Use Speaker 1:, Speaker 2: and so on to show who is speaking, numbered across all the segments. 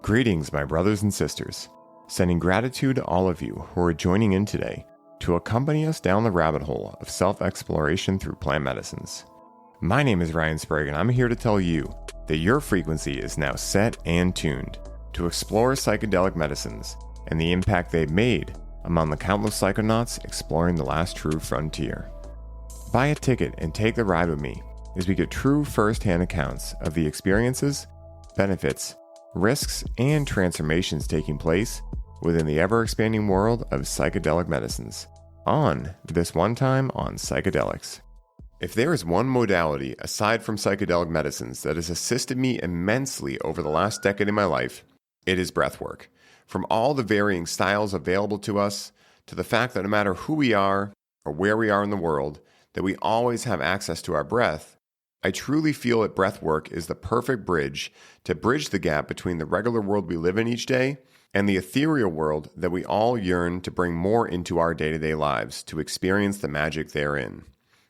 Speaker 1: Greetings, my brothers and sisters. Sending gratitude to all of you who are joining in today to accompany us down the rabbit hole of self-exploration through plant medicines. My name is Ryan Sprague, and I'm here to tell you that your frequency is now set and tuned to explore psychedelic medicines and the impact they've made among the countless psychonauts exploring the last true frontier. Buy a ticket and take the ride with me as we get true first-hand accounts of the experiences, benefits, risks, and transformations taking place within the ever-expanding world of psychedelic medicines on This One Time on Psychedelics. If there is one modality aside from psychedelic medicines that has assisted me immensely over the last decade in my life, it is breathwork. From all the varying styles available to us, to the fact that no matter who we are or where we are in the world, that we always have access to our breath, I truly feel that breathwork is the perfect bridge to bridge the gap between the regular world we live in each day and the ethereal world that we all yearn to bring more into our day-to-day lives to experience the magic therein.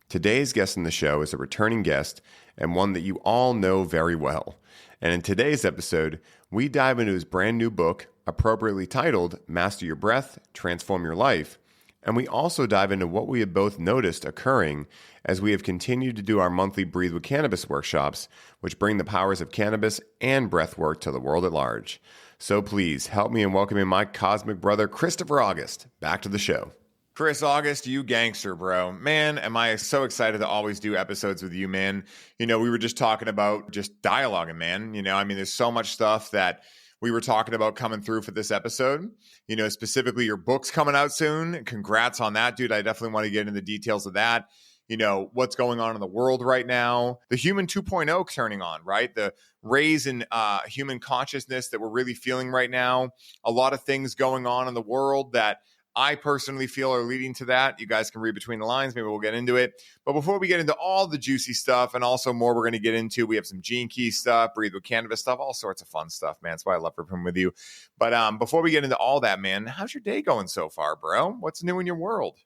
Speaker 1: Today's guest in the show is a returning guest and one that you all know very well. And in today's episode, we dive into his brand new book, appropriately titled Master Your Breath, Transform Your Life. And we also dive into what we have both noticed occurring as we have continued to do our monthly Breathe with Cannabis workshops, which bring the powers of cannabis and breath work to the world at large. So please help me in welcoming my cosmic brother, Christopher August, back to the show. Chris August, you gangster, bro. Man, am I so excited to always do episodes with you, man. You know, we were just talking about just dialoguing, man. You know, I mean, there's so much stuff that we were talking about coming through for this episode. You know, specifically your book's coming out soon. Congrats on that, dude. I definitely want to get into the details of that. You know, what's going on in the world right now. The human 2.0 turning on, right? The raise in human consciousness that we're really feeling right now. A lot of things going on in the world that I personally feel are leading to that. You guys can read between the lines. Maybe we'll get into it. But before we get into all the juicy stuff and also more we're going to get into, we have some Gene Key stuff, Breathe with Cannabis stuff, all sorts of fun stuff, man. That's why I love ripping with you. But before we get into all that, man, how's your day going so far, bro? What's new in your world?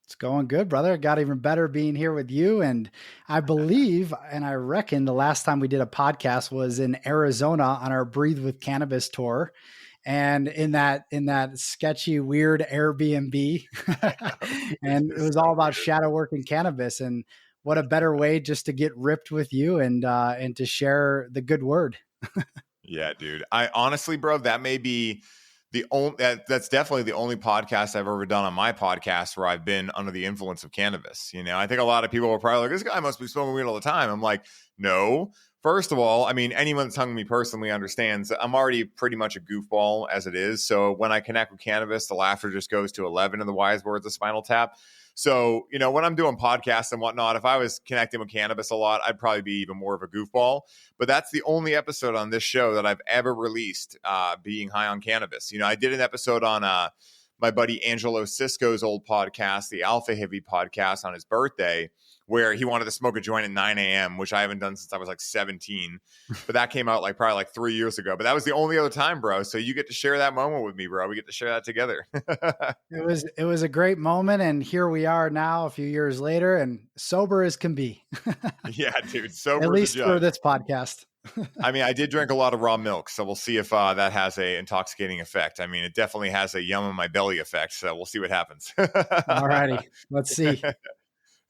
Speaker 2: It's going good, brother. It got even better being here with you. And I believe, and I reckon the last time we did a podcast was in Arizona on our Breathe with Cannabis tour. And in that sketchy, weird Airbnb, and it was all about shadow work and cannabis. And what a better way just to get ripped with you and to share the good word.
Speaker 1: Yeah, dude. I honestly, bro, that may be the only, that's definitely the only podcast I've ever done on my podcast where I've been under the influence of cannabis. You know, I think a lot of people are probably like, this guy must be smoking weed all the time. I'm like, no. First of all, I mean, anyone that's hung me personally understands that I'm already pretty much a goofball as it is. So when I connect with cannabis, the laughter just goes to 11 in the wise words of Spinal Tap. So, you know, when I'm doing podcasts and whatnot, if I was connecting with cannabis a lot, I'd probably be even more of a goofball. But that's the only episode on this show that I've ever released being high on cannabis. You know, I did an episode on my buddy Angelo Cisco's old podcast, the Alpha Heavy podcast, on his birthday, where he wanted to smoke a joint at 9 a.m., which I haven't done since I was like 17. But that came out like probably like 3 years ago. But that was the only other time, bro. So you get to share that moment with me, bro. We get to share that together.
Speaker 2: It was a great moment. And here we are now a few years later and sober as can be.
Speaker 1: Yeah, dude. Sober
Speaker 2: at least for this podcast.
Speaker 1: I mean, I did drink a lot of raw milk, so we'll see if that has a intoxicating effect. I mean, it definitely has a yum in my belly effect, so we'll see what happens.
Speaker 2: All righty. Let's see.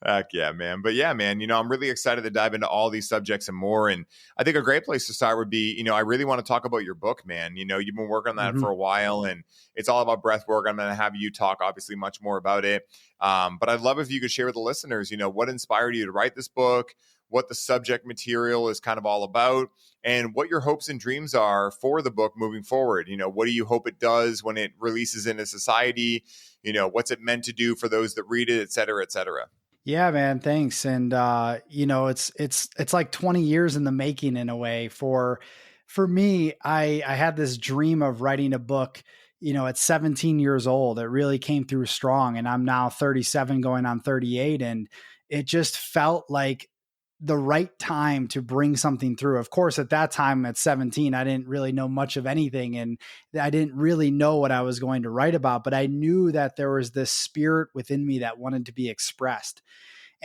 Speaker 1: Heck yeah, man. But yeah, man, you know, I'm really excited to dive into all these subjects and more. And I think a great place to start would be, you know, I really want to talk about your book, man. You know, you've been working on that for a while and it's all about breath work. I'm going to have you talk obviously much more about it. But I'd love if you could share with the listeners, you know, what inspired you to write this book, what the subject material is kind of all about, and what your hopes and dreams are for the book moving forward. You know, what do you hope it does when it releases into society? You know, what's it meant to do for those that read it, et cetera, et cetera.
Speaker 2: Yeah, man. Thanks. And, you know, it's like 20 years in the making in a way. For me, I had this dream of writing a book, you know, at 17 years old. It really came through strong, and I'm now 37 going on 38. And it just felt like the right time to bring something through. Of course, at that time at 17, I didn't really know much of anything, and I didn't really know what I was going to write about, but I knew that there was this spirit within me that wanted to be expressed.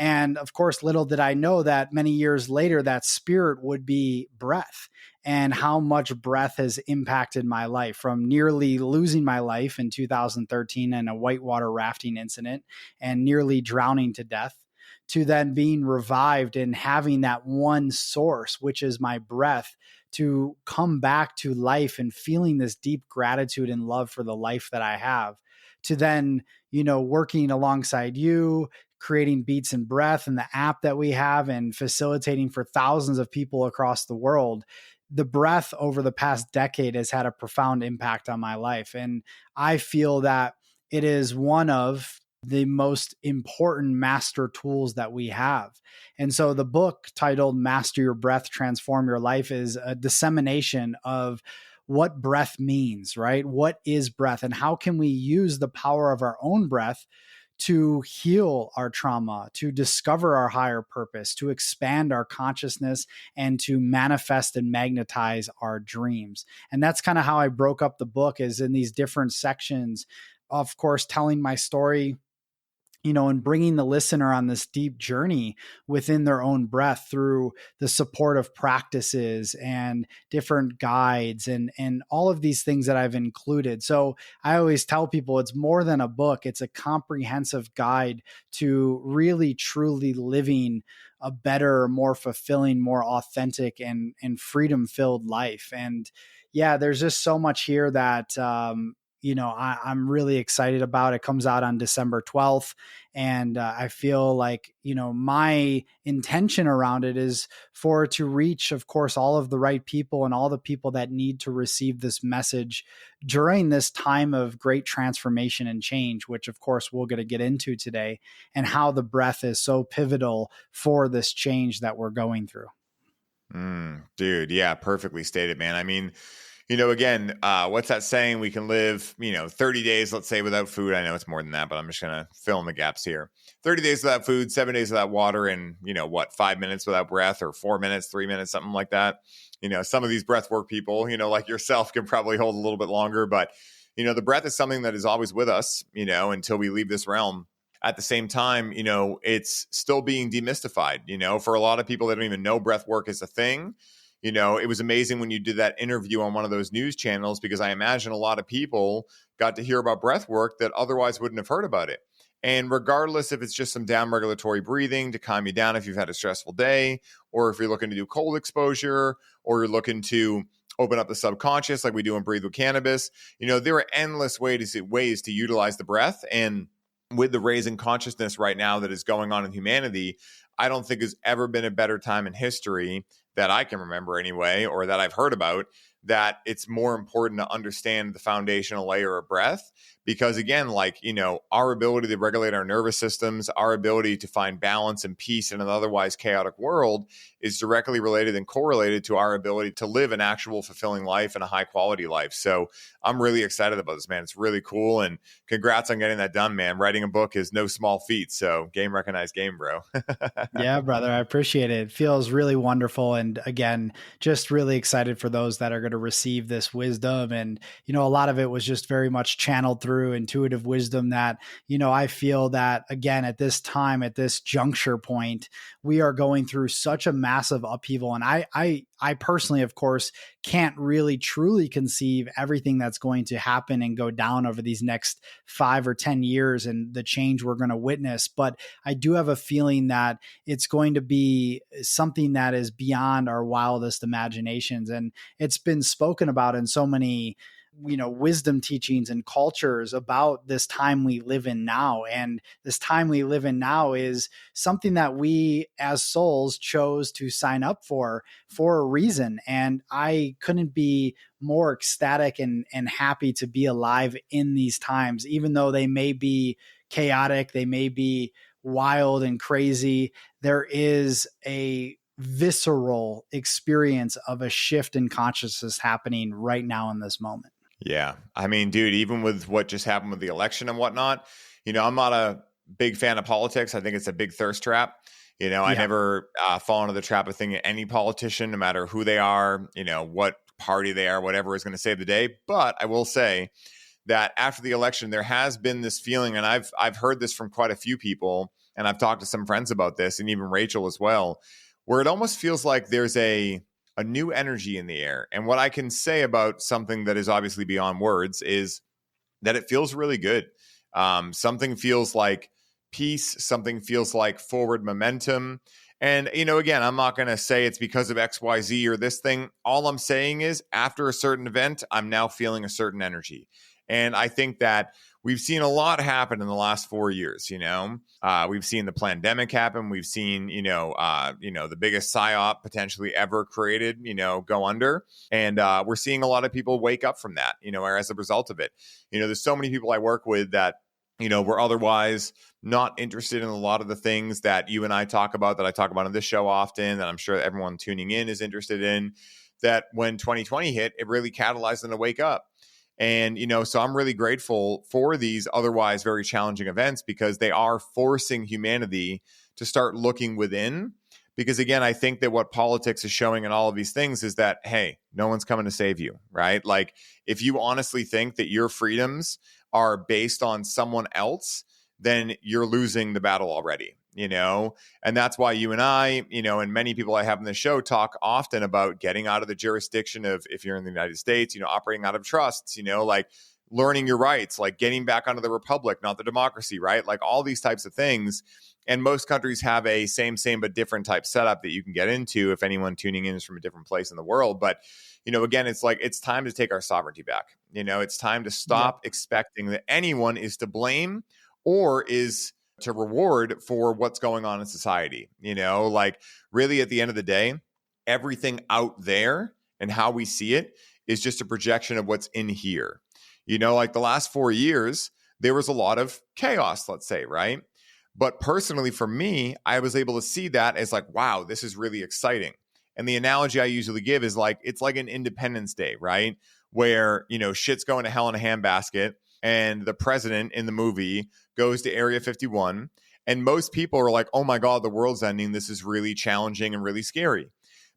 Speaker 2: And of course, little did I know that many years later, that spirit would be breath, and how much breath has impacted my life, from nearly losing my life in 2013 in a whitewater rafting incident and nearly drowning to death, to then being revived and having that one source, which is my breath, to come back to life and feeling this deep gratitude and love for the life that I have, to then, working alongside you, creating Beats and Breath and the app that we have, and facilitating for thousands of people across the world. The breath over the past decade has had a profound impact on my life. And I feel that it is one of the most important master tools that we have. And so the book titled Master Your Breath, Transform Your Life is a dissemination of what breath means, right? What is breath, and how can we use the power of our own breath to heal our trauma, to discover our higher purpose, to expand our consciousness, and to manifest and magnetize our dreams. And that's kind of how I broke up the book, is in these different sections, of course, telling my story, and bringing the listener on this deep journey within their own breath through the supportive practices and different guides and all of these things that I've included. So I always tell people it's more than a book. It's a comprehensive guide to really, truly living a better, more fulfilling, more authentic and freedom-filled life. And yeah, there's just so much here that, I'm really excited about. It comes out on December 12th. And I feel like, my intention around it is for it to reach, of course, all of the right people and all the people that need to receive this message during this time of great transformation and change, which of course we're going to get into today, and how the breath is so pivotal for this change that we're going through.
Speaker 1: Dude, yeah, perfectly stated, man. I mean, again, what's that saying? We can live, 30 days, let's say, without food. I know it's more than that, but I'm just going to fill in the gaps here. 30 days without food, 7 days without water, and, 5 minutes without breath, or 4 minutes, 3 minutes, something like that. Some of these breathwork people, like yourself, can probably hold a little bit longer, but, the breath is something that is always with us, until we leave this realm. At the same time, it's still being demystified, for a lot of people that don't even know breathwork is a thing. It was amazing when you did that interview on one of those news channels, because I imagine a lot of people got to hear about breath work that otherwise wouldn't have heard about it. And regardless if it's just some down regulatory breathing to calm you down if you've had a stressful day, or if you're looking to do cold exposure, or you're looking to open up the subconscious like we do in Breathe with Cannabis, there are endless ways to utilize the breath. And with the raising consciousness right now that is going on in humanity, I don't think there's ever been a better time in history that I can remember anyway, or that I've heard about, that it's more important to understand the foundational layer of breath. Because again, our ability to regulate our nervous systems, our ability to find balance and peace in an otherwise chaotic world is directly related and correlated to our ability to live an actual fulfilling life and a high quality life. So I'm really excited about this, man. It's really cool. And congrats on getting that done, man. Writing a book is no small feat. So game recognized game, bro.
Speaker 2: Yeah, brother. I appreciate it. It feels really wonderful. And again, just really excited for those that are going to receive this wisdom. And, a lot of it was just very much channeled through intuitive wisdom that, I feel that, again, at this time, at this juncture point, we are going through such a massive upheaval. And I personally, of course, can't really truly conceive everything that's going to happen and go down over these next 5 or 10 years and the change we're going to witness. But I do have a feeling that it's going to be something that is beyond our wildest imaginations. And it's been spoken about in so many wisdom teachings and cultures about this time we live in now. And this time we live in now is something that we as souls chose to sign up for a reason. And I couldn't be more ecstatic and happy to be alive in these times, even though they may be chaotic, they may be wild and crazy. There is a visceral experience of a shift in consciousness happening right now in this moment.
Speaker 1: Yeah. I mean, dude, even with what just happened with the election and whatnot, I'm not a big fan of politics. I think it's a big thirst trap. I never fall into the trap of thinking any politician, no matter who they are, what party they are, whatever is going to save the day. But I will say that after the election, there has been this feeling, and I've heard this from quite a few people, and I've talked to some friends about this, and even Rachel as well, where it almost feels like there's a new energy in the air. And what I can say about something that is obviously beyond words is that it feels really good. Something feels like peace, something feels like forward momentum. And, again, I'm not going to say it's because of XYZ or this thing. All I'm saying is after a certain event, I'm now feeling a certain energy. And I think that we've seen a lot happen in the last 4 years. We've seen the pandemic happen. We've seen, the biggest psyop potentially ever created, go under. And we're seeing a lot of people wake up from that, or as a result of it. There's so many people I work with that, were otherwise not interested in a lot of the things that you and I talk about, that I talk about on this show often, that I'm sure everyone tuning in is interested in, that when 2020 hit, it really catalyzed them to wake up. And, so I'm really grateful for these otherwise very challenging events, because they are forcing humanity to start looking within. Because again, I think that what politics is showing in all of these things is that, hey, no one's coming to save you, right? Like, if you honestly think that your freedoms are based on someone else, then you're losing the battle already, and that's why you and I, and many people I have on the show talk often about getting out of the jurisdiction of, if you're in the United States, operating out of trusts, like learning your rights, like getting back onto the republic, not the democracy, right? Like all these types of things. And most countries have a same, but different type setup that you can get into if anyone tuning in is from a different place in the world. But, again, it's like, it's time to take our sovereignty back. It's time to stop expecting that anyone is to blame or is to reward for what's going on in society. Like really at the end of the day, everything out there and how we see it is just a projection of what's in here. Like the last 4 years, there was a lot of chaos, let's say, right? But personally for me, I was able to see that as like, wow, this is really exciting. And the analogy I usually give is like, it's like an Independence Day, right? Where, shit's going to hell in a handbasket, and the president in the movie goes to Area 51, and most people are like, oh my God, the world's ending. This is really challenging and really scary.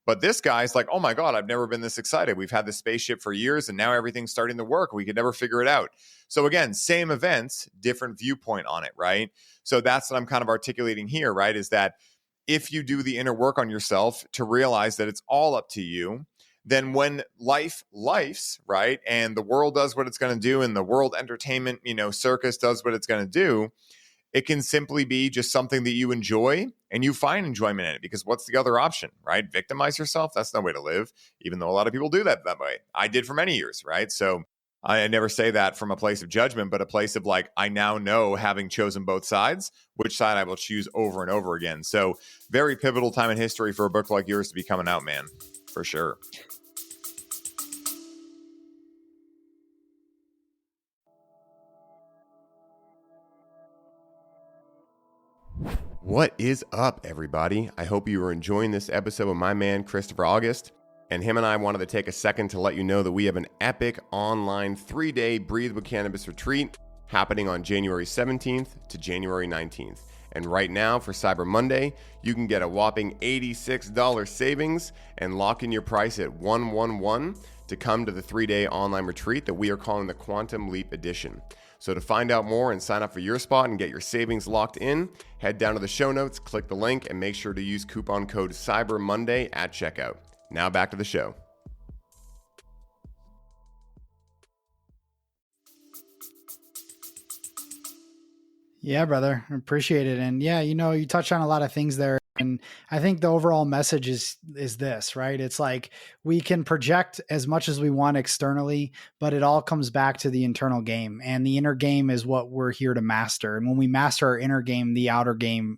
Speaker 1: But this guy's like, oh my God, I've never been this excited. We've had this spaceship for years, and now everything's starting to work. We could never figure it out. So again, same events, different viewpoint on it, right? So that's what I'm kind of articulating here, right? Is that if you do the inner work on yourself to realize that it's all up to you, then when life's, right, and the world does what it's going to do, and the world entertainment, circus does what it's going to do, it can simply be just something that you enjoy and you find enjoyment in it. Because what's the other option, right? Victimize yourself? That's no way to live, even though a lot of people do that way. I did for many years, right? So I never say that from a place of judgment, but a place of like, I now know, having chosen both sides, which side I will choose over and over again. So very pivotal time in history for a book like yours to be coming out, man, for sure. What is up, everybody? I hope you are enjoying this episode with my man, Christopher August. And him and I wanted to take a second to let you know that we have an epic online 3-day Breathe with Cannabis retreat happening on January 17th to January 19th. And right now, for Cyber Monday, you can get a whopping $86 savings and lock in your price at $111 to come to the 3-day online retreat that we are calling the Quantum Leap Edition. So to find out more and sign up for your spot and get your savings locked in, head down to the show notes, click the link, and make sure to use coupon code CYBERMONDAY at checkout. Now back to the show.
Speaker 2: Yeah, brother. I appreciate it. And yeah, you touched on a lot of things there. And I think the overall message is this, right? It's like we can project as much as we want externally, but it all comes back to the internal game. And the inner game is what we're here to master. And when we master our inner game, the outer game,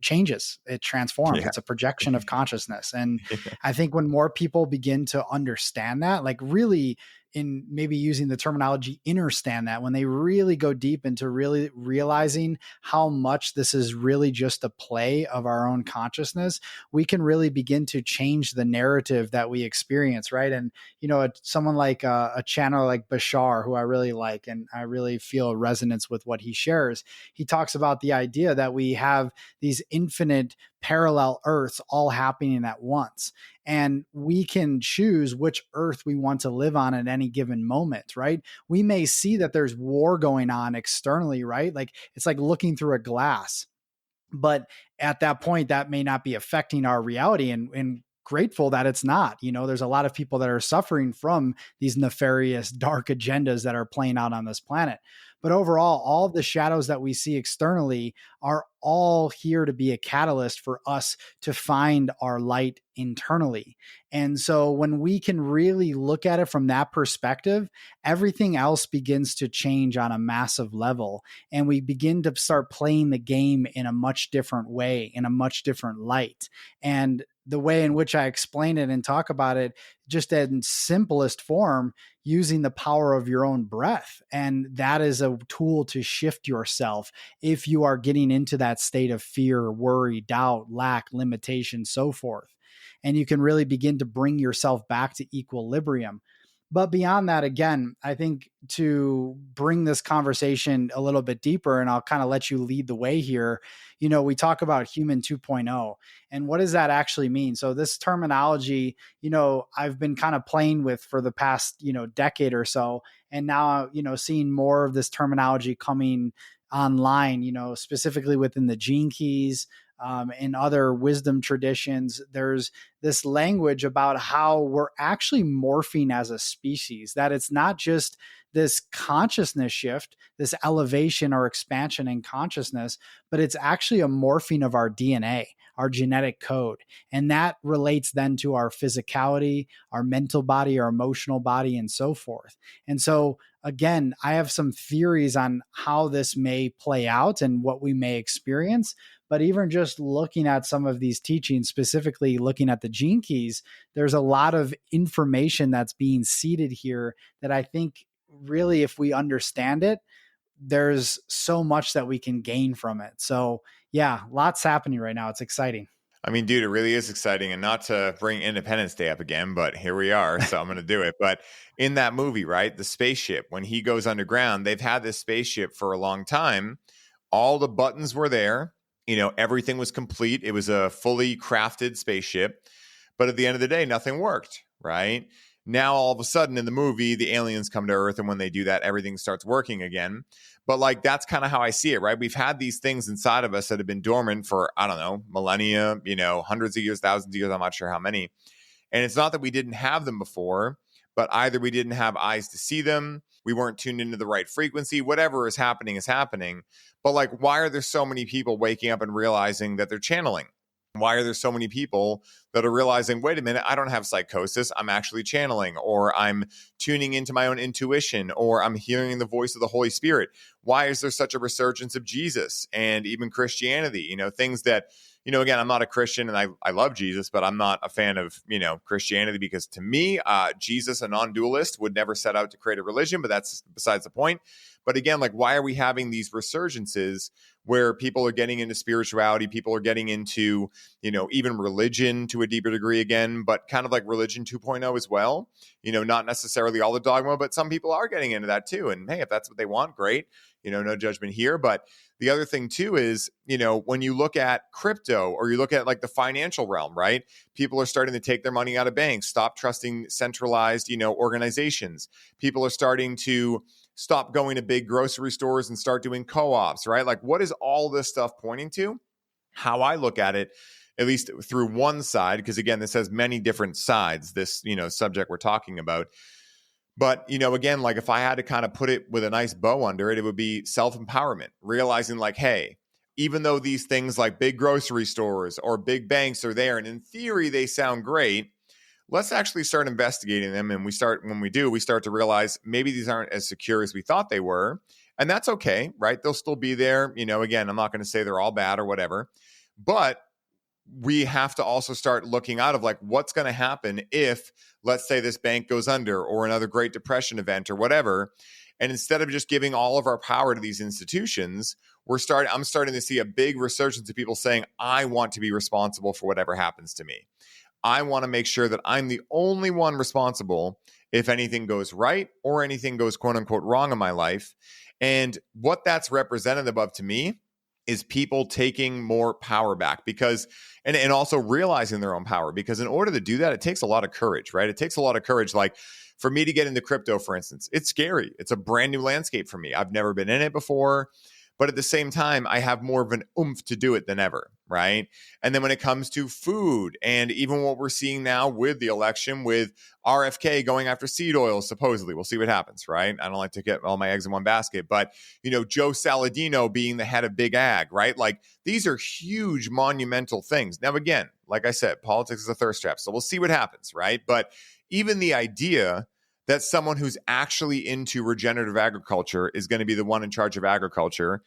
Speaker 2: changes. It transforms. Yeah. It's a projection of consciousness. And I think when more people begin to understand that, like really, in maybe using the terminology understand that, when they really go deep into really realizing how much this is really just a play of our own consciousness, we can really begin to change the narrative that we experience, right? And, someone like a channel like Bashar, who I really like, and I really feel a resonance with what he shares. He talks about the idea that we have these infinite parallel Earths all happening at once. And we can choose which Earth we want to live on at any given moment, right? We may see that there's war going on externally, right? Like it's like looking through a glass. But at that point, that may not be affecting our reality, and grateful that it's not. There's a lot of people that are suffering from these nefarious, dark agendas that are playing out on this planet. But overall, all of the shadows that we see externally are all here to be a catalyst for us to find our light internally. And so when we can really look at it from that perspective, everything else begins to change on a massive level. And we begin to start playing the game in a much different way, in a much different light. And the way in which I explain it and talk about it, just in simplest form, using the power of your own breath. And that is a tool to shift yourself if you are getting into that state of fear, worry, doubt, lack, limitation, so forth. And you can really begin to bring yourself back to equilibrium. But beyond that, again, I think to bring this conversation a little bit deeper, and I'll kind of let you lead the way here, we talk about human 2.0, and what does that actually mean? So this terminology, I've been kind of playing with for the past, decade or so. And now, seeing more of this terminology coming online, specifically within the Gene Keys, in other wisdom traditions, there's this language about how we're actually morphing as a species, that it's not just this consciousness shift, this elevation or expansion in consciousness, but it's actually a morphing of our DNA, our genetic code. And that relates then to our physicality, our mental body, our emotional body, and so forth. And so, again, I have some theories on how this may play out and what we may experience. But even just looking at some of these teachings, specifically looking at the Gene Keys, there's a lot of information that's being seeded here that I think really, if we understand it, there's so much that we can gain from it. So yeah, lots happening right now. It's exciting.
Speaker 1: I mean, dude, it really is exciting. And not to bring Independence Day up again, but here we are. So I'm going to do it. But in that movie, right, the spaceship, when he goes underground, they've had this spaceship for a long time. All the buttons were there. Everything was complete. It was a fully crafted spaceship. But at the end of the day, nothing worked, right? Now, all of a sudden in the movie, the aliens come to Earth. And when they do that, everything starts working again. But that's kind of how I see it, right? We've had these things inside of us that have been dormant for, I don't know, millennia, hundreds of years, thousands of years. I'm not sure how many. And it's not that we didn't have them before, but either we didn't have eyes to see them, we weren't tuned into the right frequency, whatever is happening is happening. But why are there so many people waking up and realizing that they're channeling? Why are there so many people that are realizing, wait a minute, I don't have psychosis, I'm actually channeling, or I'm tuning into my own intuition, or I'm hearing the voice of the Holy Spirit? Why is there such a resurgence of Jesus and even Christianity? Things that, again, I'm not a Christian and I love Jesus, but I'm not a fan of, Christianity, because to me, Jesus, a non-dualist, would never set out to create a religion, but that's besides the point. But again, why are we having these resurgences where people are getting into spirituality, people are getting into, even religion to a deeper degree again, but kind of like religion 2.0 as well, not necessarily all the dogma, but some people are getting into that too. And hey, if that's what they want, great, no judgment here. But the other thing too is, when you look at crypto or you look at the financial realm, right? People are starting to take their money out of banks, stop trusting centralized, organizations. People are starting to stop going to big grocery stores and start doing co-ops, right? What is all this stuff pointing to? How I look at it, at least through one side, because again, this has many different sides, this, subject we're talking about. But, again, if I had to kind of put it with a nice bow under it, it would be self-empowerment, realizing hey, even though these things like big grocery stores or big banks are there, and in theory, they sound great, let's actually start investigating them. And when we do, we start to realize maybe these aren't as secure as we thought they were. And that's okay, right? They'll still be there. Again, I'm not going to say they're all bad or whatever, but we have to also start looking out of what's going to happen if, let's say, this bank goes under or another Great Depression event or whatever. And instead of just giving all of our power to these institutions, I'm starting to see a big resurgence of people saying, I want to be responsible for whatever happens to me. I want to make sure that I'm the only one responsible if anything goes right or anything goes quote unquote wrong in my life. And what that's representative of to me is people taking more power back, because, and also realizing their own power, because in order to do that, it takes a lot of courage, right? It takes a lot of courage. For me to get into crypto, for instance, it's scary. It's a brand new landscape for me. I've never been in it before. but at the same time, I have more of an oomph to do it than ever, right? And then when it comes to food, and even what we're seeing now with the election, with RFK going after seed oils, supposedly, we'll see what happens, right? I don't like to get all my eggs in one basket, but Joe Saladino being the head of Big Ag, right? Like, these are huge, monumental things. Now, again, like I said, politics is a thirst trap, so we'll see what happens, right? But even the idea that someone who's actually into regenerative agriculture is going to be the one in charge of agriculture,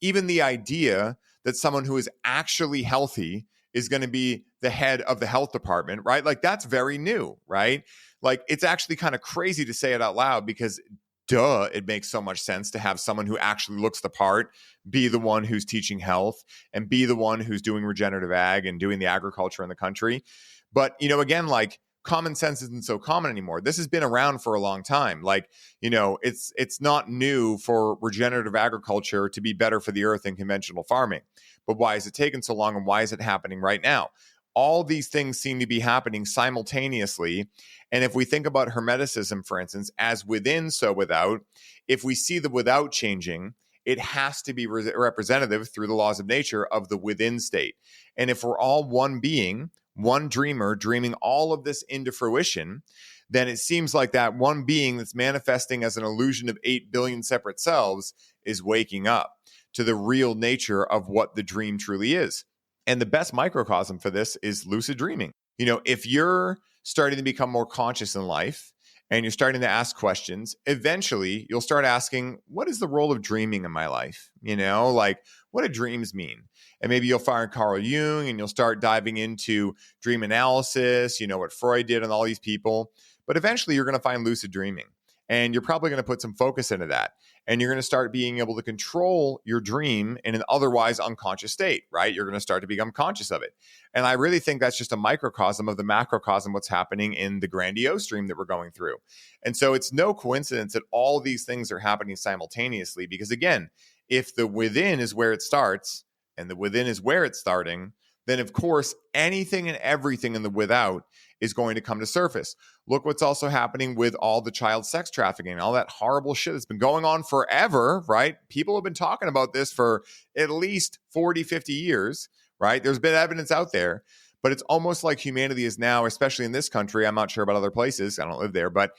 Speaker 1: even the idea that someone who is actually healthy is going to be the head of the health department, right? Like, that's very new, right? Like, it's actually kind of crazy to say it out loud because duh, it makes so much sense to have someone who actually looks the part be the one who's teaching health and be the one who's doing regenerative ag and doing the agriculture in the country. But, again, like, common sense isn't so common anymore. This has been around for a long time. Like, it's not new for regenerative agriculture to be better for the earth than conventional farming. But why is it taking so long, and why is it happening right now? All these things seem to be happening simultaneously. And if we think about Hermeticism, for instance, as within, so without, if we see the without changing, it has to be representative through the laws of nature of the within state. And if we're all one being, one dreamer dreaming all of this into fruition, then it seems like that one being that's manifesting as an illusion of 8 billion separate selves is waking up to the real nature of what the dream truly is. And the best microcosm for this is lucid dreaming. If you're starting to become more conscious in life and you're starting to ask questions, eventually you'll start asking, what is the role of dreaming in my life? Like, what do dreams mean? And maybe you'll find Carl Jung and you'll start diving into dream analysis, what Freud did and all these people. But eventually you're going to find lucid dreaming. And you're probably going to put some focus into that. And you're going to start being able to control your dream in an otherwise unconscious state, right? You're going to start to become conscious of it. And I really think that's just a microcosm of the macrocosm, what's happening in the grandiose dream that we're going through. And so it's no coincidence that all these things are happening simultaneously, because again, if the within is where it starts and the within is where it's starting, then of course, anything and everything in the without is going to come to surface. Look what's also happening with all the child sex trafficking, all that horrible shit that's been going on forever, right? People have been talking about this for at least 40, 50 years, right? There's been evidence out there, but it's almost like humanity is now, especially in this country, I'm not sure about other places, I don't live there, but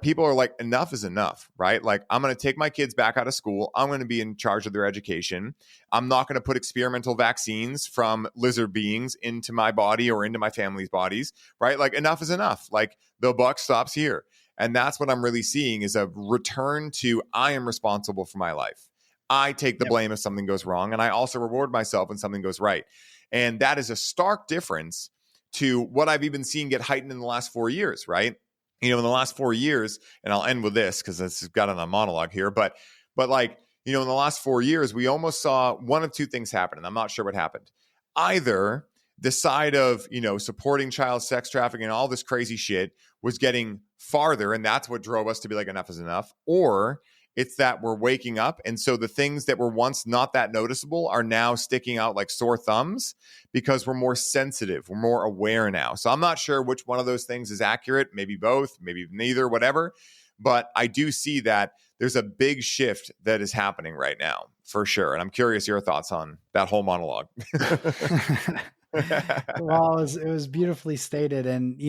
Speaker 1: people are like, enough is enough, right? Like, I'm going to take my kids back out of school. I'm going to be in charge of their education. I'm not going to put experimental vaccines from lizard beings into my body or into my family's bodies, right? Like, enough is enough. Like, the buck stops here. And that's what I'm really seeing, is a return to, I am responsible for my life. I take the blame if something goes wrong. And I also reward myself when something goes right. And that is a stark difference to what I've even seen get heightened in the last 4 years, right? In the last 4 years, and I'll end with this because it's got on a monologue here, but like, in the last 4 years, we almost saw one of two things happen, and I'm not sure what happened. Either the side of, supporting child sex trafficking and all this crazy shit was getting farther, and that's what drove us to be like, enough is enough, or it's that we're waking up. And so the things that were once not that noticeable are now sticking out like sore thumbs because we're more sensitive. We're more aware now. So I'm not sure which one of those things is accurate. Maybe both, maybe neither, whatever. But I do see that there's a big shift that is happening right now, for sure. And I'm curious your thoughts on that whole monologue.
Speaker 2: Well, it was beautifully stated. And,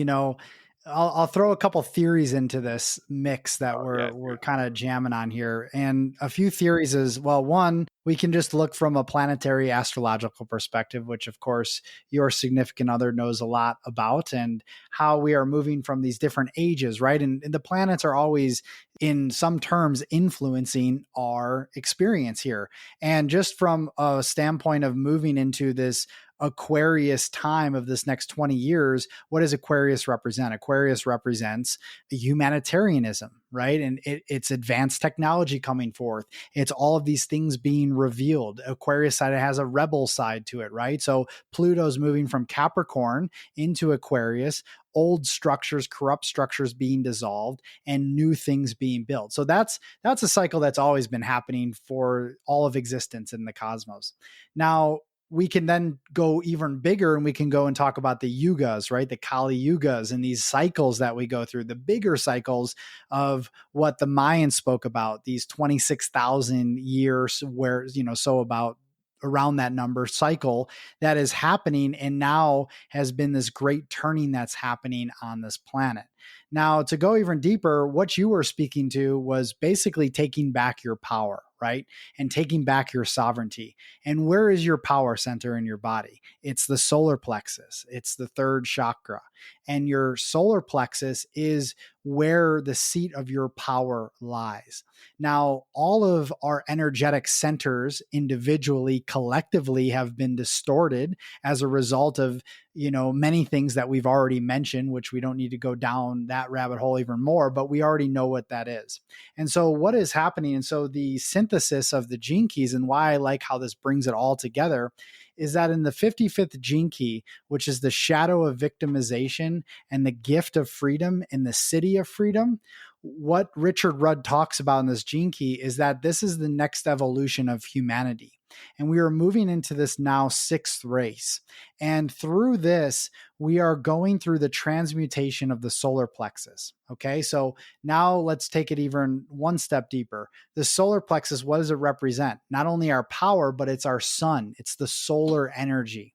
Speaker 2: I'll throw a couple theories into this mix that we're kind of jamming on here. And a few theories is, well, one, we can just look from a planetary astrological perspective, which of course your significant other knows a lot about, and how we are moving from these different ages, right? And the planets are always, in some terms, influencing our experience here. And just from a standpoint of moving into this Aquarius time of this next 20 years, what does Aquarius represent? Aquarius represents humanitarianism, right? And it's advanced technology coming forth. It's all of these things being revealed. Aquarius side has a rebel side to it, right? So Pluto's moving from Capricorn into Aquarius, old structures, corrupt structures being dissolved, and new things being built. So that's a cycle that's always been happening for all of existence in the cosmos. Now, we can then go even bigger and we can go and talk about the yugas, right? The Kali yugas and these cycles that we go through, the bigger cycles of what the Mayans spoke about, these 26,000 years where, so about around that number cycle that is happening and now has been this great turning that's happening on this planet. Now, to go even deeper, what you were speaking to was basically taking back your power, right? And taking back your sovereignty. And where is your power center in your body? It's the solar plexus. It's the third chakra. And your solar plexus is where the seat of your power lies. Now, all of our energetic centers individually, collectively have been distorted as a result of, many things that we've already mentioned, which we don't need to go down that rabbit hole even more, but we already know what that is. And so what is happening? And so the synthesis of the gene keys, and why I like how this brings it all together, is that in the 55th gene key, which is the shadow of victimization and the gift of freedom in the city of freedom, what Richard Rudd talks about in this gene key is that this is the next evolution of humanity. And we are moving into this now sixth race. And through this, we are going through the transmutation of the solar plexus. Okay, so now let's take it even one step deeper. The solar plexus, what does it represent? Not only our power, but it's our sun. It's the solar energy.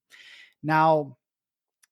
Speaker 2: Now,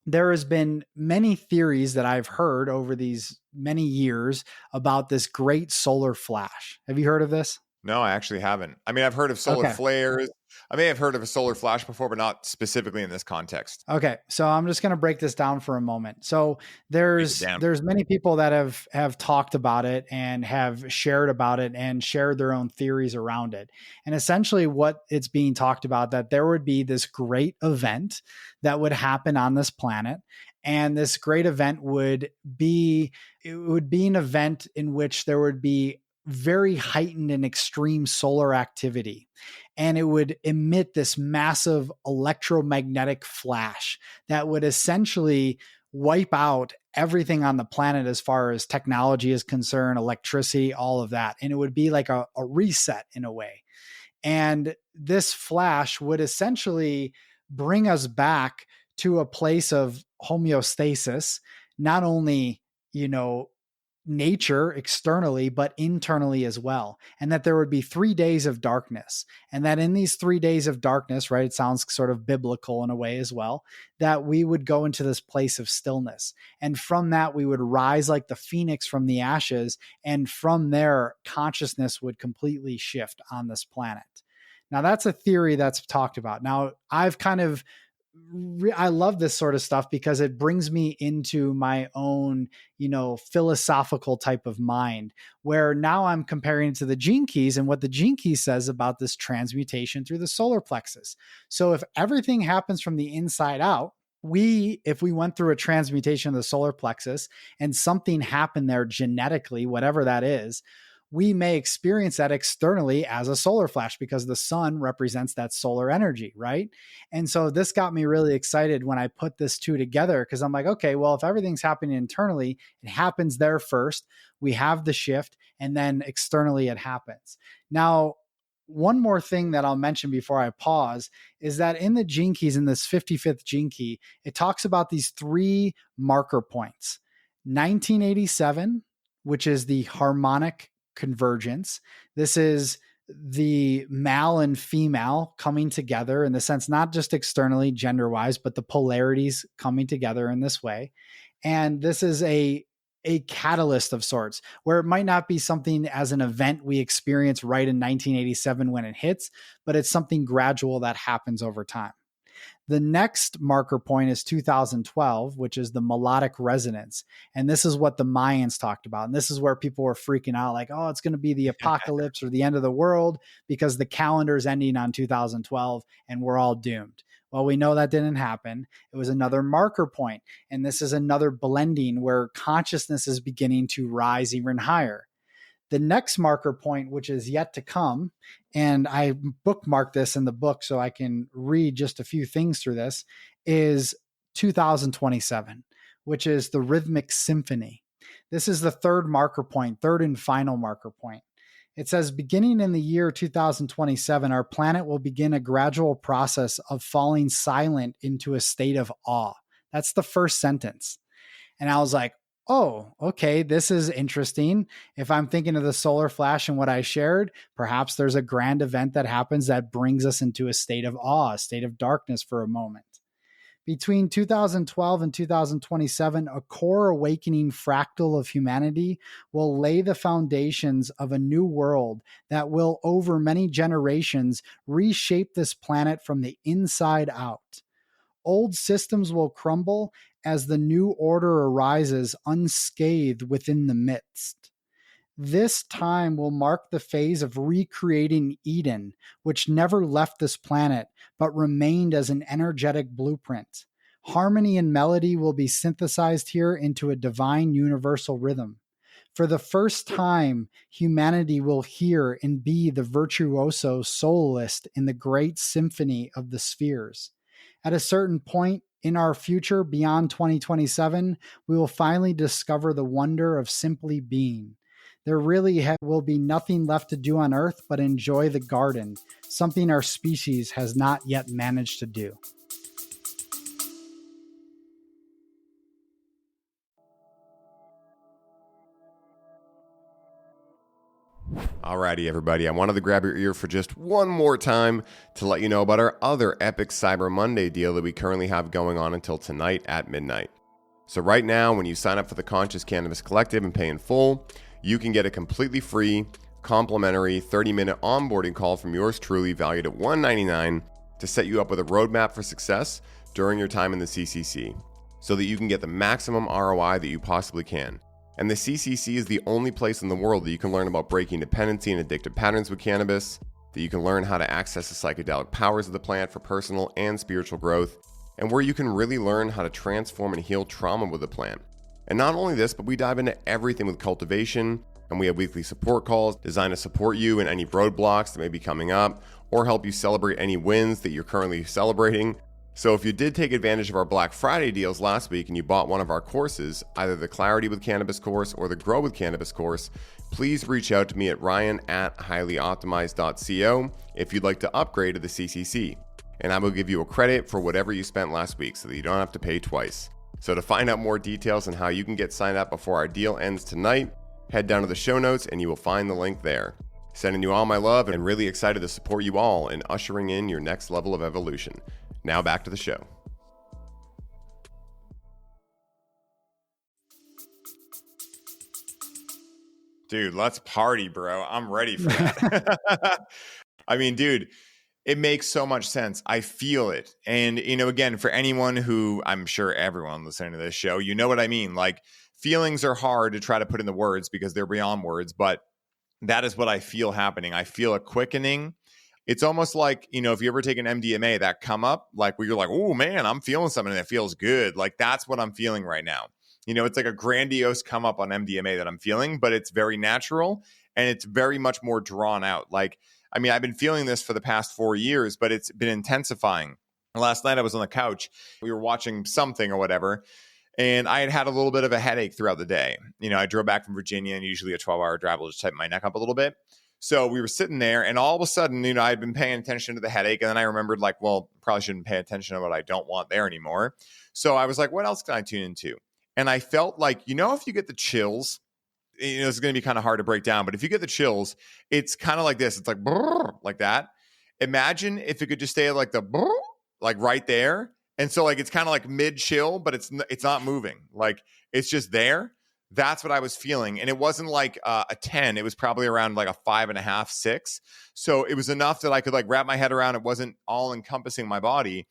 Speaker 2: there has been many theories that I've heard over these many years about this great solar flash. Have you heard of this?
Speaker 1: No, I actually haven't. I mean, I've heard of solar flares. I may have heard of a solar flash before, but not specifically in this context.
Speaker 2: Okay, so I'm just going to break this down for a moment. So there's many people that have talked about it and have shared about it and shared their own theories around it. And essentially what it's being talked about, that there would be this great event that would happen on this planet. And this great event would be an event in which there would be very heightened and extreme solar activity. And it would emit this massive electromagnetic flash that would essentially wipe out everything on the planet as far as technology is concerned, electricity, all of that. And it would be like a reset in a way. And this flash would essentially bring us back to a place of homeostasis, not only, nature externally, but internally as well. And that there would be 3 days of darkness. And that in these 3 days of darkness, right, it sounds sort of biblical in a way as well, that we would go into this place of stillness. And from that, we would rise like the phoenix from the ashes. And from there, consciousness would completely shift on this planet. Now, that's a theory that's talked about. Now, I love this sort of stuff because it brings me into my own, philosophical type of mind, where now I'm comparing it to the gene keys and what the gene key says about this transmutation through the solar plexus. So if everything happens from the inside out, if we went through a transmutation of the solar plexus and something happened there genetically, whatever that is, we may experience that externally as a solar flash because the sun represents that solar energy, right? And so this got me really excited when I put this two together, because I'm like, okay, well, if everything's happening internally, it happens there first. We have the shift, and then externally it happens. Now, one more thing that I'll mention before I pause is that in the gene keys, in this 55th gene key, it talks about these 3 marker points. 1987, which is the harmonic convergence. This is the male and female coming together in the sense, not just externally gender wise, but the polarities coming together in this way. And this is a catalyst of sorts, where it might not be something as an event we experience right in 1987 when it hits, but it's something gradual that happens over time. The next marker point is 2012, which is the melodic resonance. And this is what the Mayans talked about. And this is where people were freaking out like, oh, it's going to be the apocalypse or the end of the world because the calendar is ending on 2012 and we're all doomed. Well, we know that didn't happen. It was another marker point. And this is another blending where consciousness is beginning to rise even higher. The next marker point, which is yet to come, and I bookmarked this in the book so I can read just a few things through this, is 2027, which is the rhythmic symphony. This is the third marker point, third and final marker point. It says, beginning in the year 2027, our planet will begin a gradual process of falling silent into a state of awe. That's the first sentence. And I was like, oh, okay, this is interesting. If I'm thinking of the solar flash and what I shared, perhaps there's a grand event that happens that brings us into a state of awe, a state of darkness for a moment. Between 2012 and 2027, a core awakening fractal of humanity will lay the foundations of a new world that will, over many generations, reshape this planet from the inside out. Old systems will crumble as the new order arises unscathed within the midst. This time will mark the phase of recreating Eden, which never left this planet, but remained as an energetic blueprint. Harmony and melody will be synthesized here into a divine universal rhythm. For the first time, humanity will hear and be the virtuoso soloist in the great symphony of the spheres. At a certain point in our future, beyond 2027, we will finally discover the wonder of simply being. There really will be nothing left to do on Earth but enjoy the garden, something our species has not yet managed to do.
Speaker 1: Alrighty, everybody. I wanted to grab your ear for just one more time to let you know about our other epic Cyber Monday deal that we currently have going on until tonight at midnight. So right now, when you sign up for the Conscious Cannabis Collective and pay in full, you can get a completely free, complimentary 30-minute onboarding call from yours truly, valued at $199, to set you up with a roadmap for success during your time in the CCC, so that you can get the maximum ROI that you possibly can. And the CCC is the only place in the world that you can learn about breaking dependency and addictive patterns with cannabis, that you can learn how to access the psychedelic powers of the plant for personal and spiritual growth, and where you can really learn how to transform and heal trauma with the plant. And not only this, but we dive into everything with cultivation, and we have weekly support calls designed to support you in any roadblocks that may be coming up, or help you celebrate any wins that you're currently celebrating. So if you did take advantage of our Black Friday deals last week and you bought one of our courses, either the Clarity with Cannabis course or the Grow with Cannabis course, please reach out to me at ryan@highlyoptimized.co if you'd like to upgrade to the CCC. And I will give you a credit for whatever you spent last week so that you don't have to pay twice. So to find out more details on how you can get signed up before our deal ends tonight, head down to the show notes and you will find the link there. Sending you all my love and really excited to support you all in ushering in your next level of evolution. Now back to the show. Dude, let's party, bro. I'm ready for that. I mean, dude, it makes so much sense. I feel it. And, again, for anyone who, I'm sure everyone listening to this show, you know what I mean? Like, feelings are hard to try to put into words because they're beyond words, but that is what I feel happening. I feel a quickening. It's almost like, if you ever take an MDMA, that come up, like where you're like, oh man, I'm feeling something that feels good. Like that's what I'm feeling right now. It's like a grandiose come up on MDMA that I'm feeling, but it's very natural and it's very much more drawn out. Like, I mean, I've been feeling this for the past 4 years, but it's been intensifying. Last night I was on the couch, we were watching something or whatever, and I had a little bit of a headache throughout the day. I drove back from Virginia, and usually a 12-hour drive will just tighten my neck up a little bit. So we were sitting there, and all of a sudden, I'd been paying attention to the headache, and then I remembered, like, well, probably shouldn't pay attention to what I don't want there anymore. So I was like, what else can I tune into? And I felt like, if you get the chills, it's going to be kind of hard to break down, but if you get the chills, it's kind of like this. It's like, brrr, like that. Imagine if it could just stay like the, brrr, like right there. And so like, it's kind of like mid chill, but it's not moving. Like it's just there. That's what I was feeling. And it wasn't like a 10. It was probably around like a 5.5, 6. So it was enough that I could like wrap my head around. It wasn't all encompassing my body,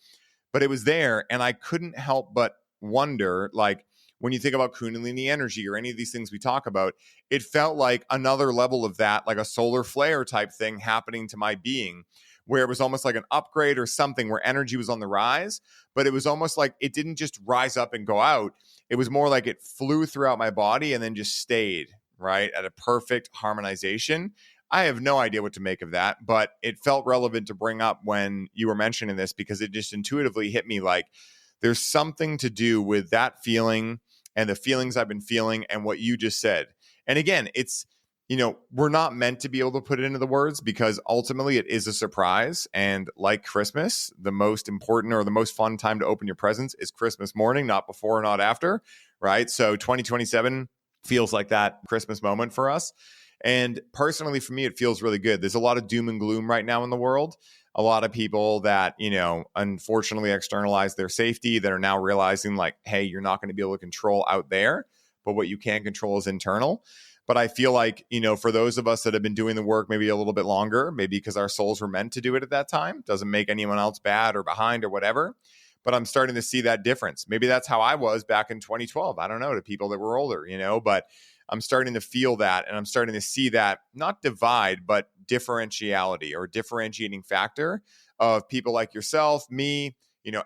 Speaker 1: but it was there. And I couldn't help but wonder, like, when you think about Kundalini energy or any of these things we talk about, it felt like another level of that, like a solar flare type thing happening to my being, where it was almost like an upgrade or something where energy was on the rise, but it was almost like it didn't just rise up and go out. It was more like it flew throughout my body and then just stayed, right, at a perfect harmonization. I have no idea what to make of that, but it felt relevant to bring up when you were mentioning this because it just intuitively hit me like there's something to do with that feeling and the feelings I've been feeling and what you just said. And again, it's we're not meant to be able to put it into the words because ultimately it is a surprise. And like Christmas, the most important or the most fun time to open your presents is Christmas morning, not before, not after, right? So 2027 feels like that Christmas moment for us. And personally, for me, it feels really good. There's a lot of doom and gloom right now in the world. A lot of people that, unfortunately externalize their safety that are now realizing like, hey, you're not going to be able to control out there, but what you can control is internal. But I feel like, for those of us that have been doing the work maybe a little bit longer, maybe because our souls were meant to do it at that time, doesn't make anyone else bad or behind or whatever. But I'm starting to see that difference. Maybe that's how I was back in 2012. I don't know, to people that were older, but I'm starting to feel that, and I'm starting to see that not divide, but differentiality or differentiating factor of people like yourself, me,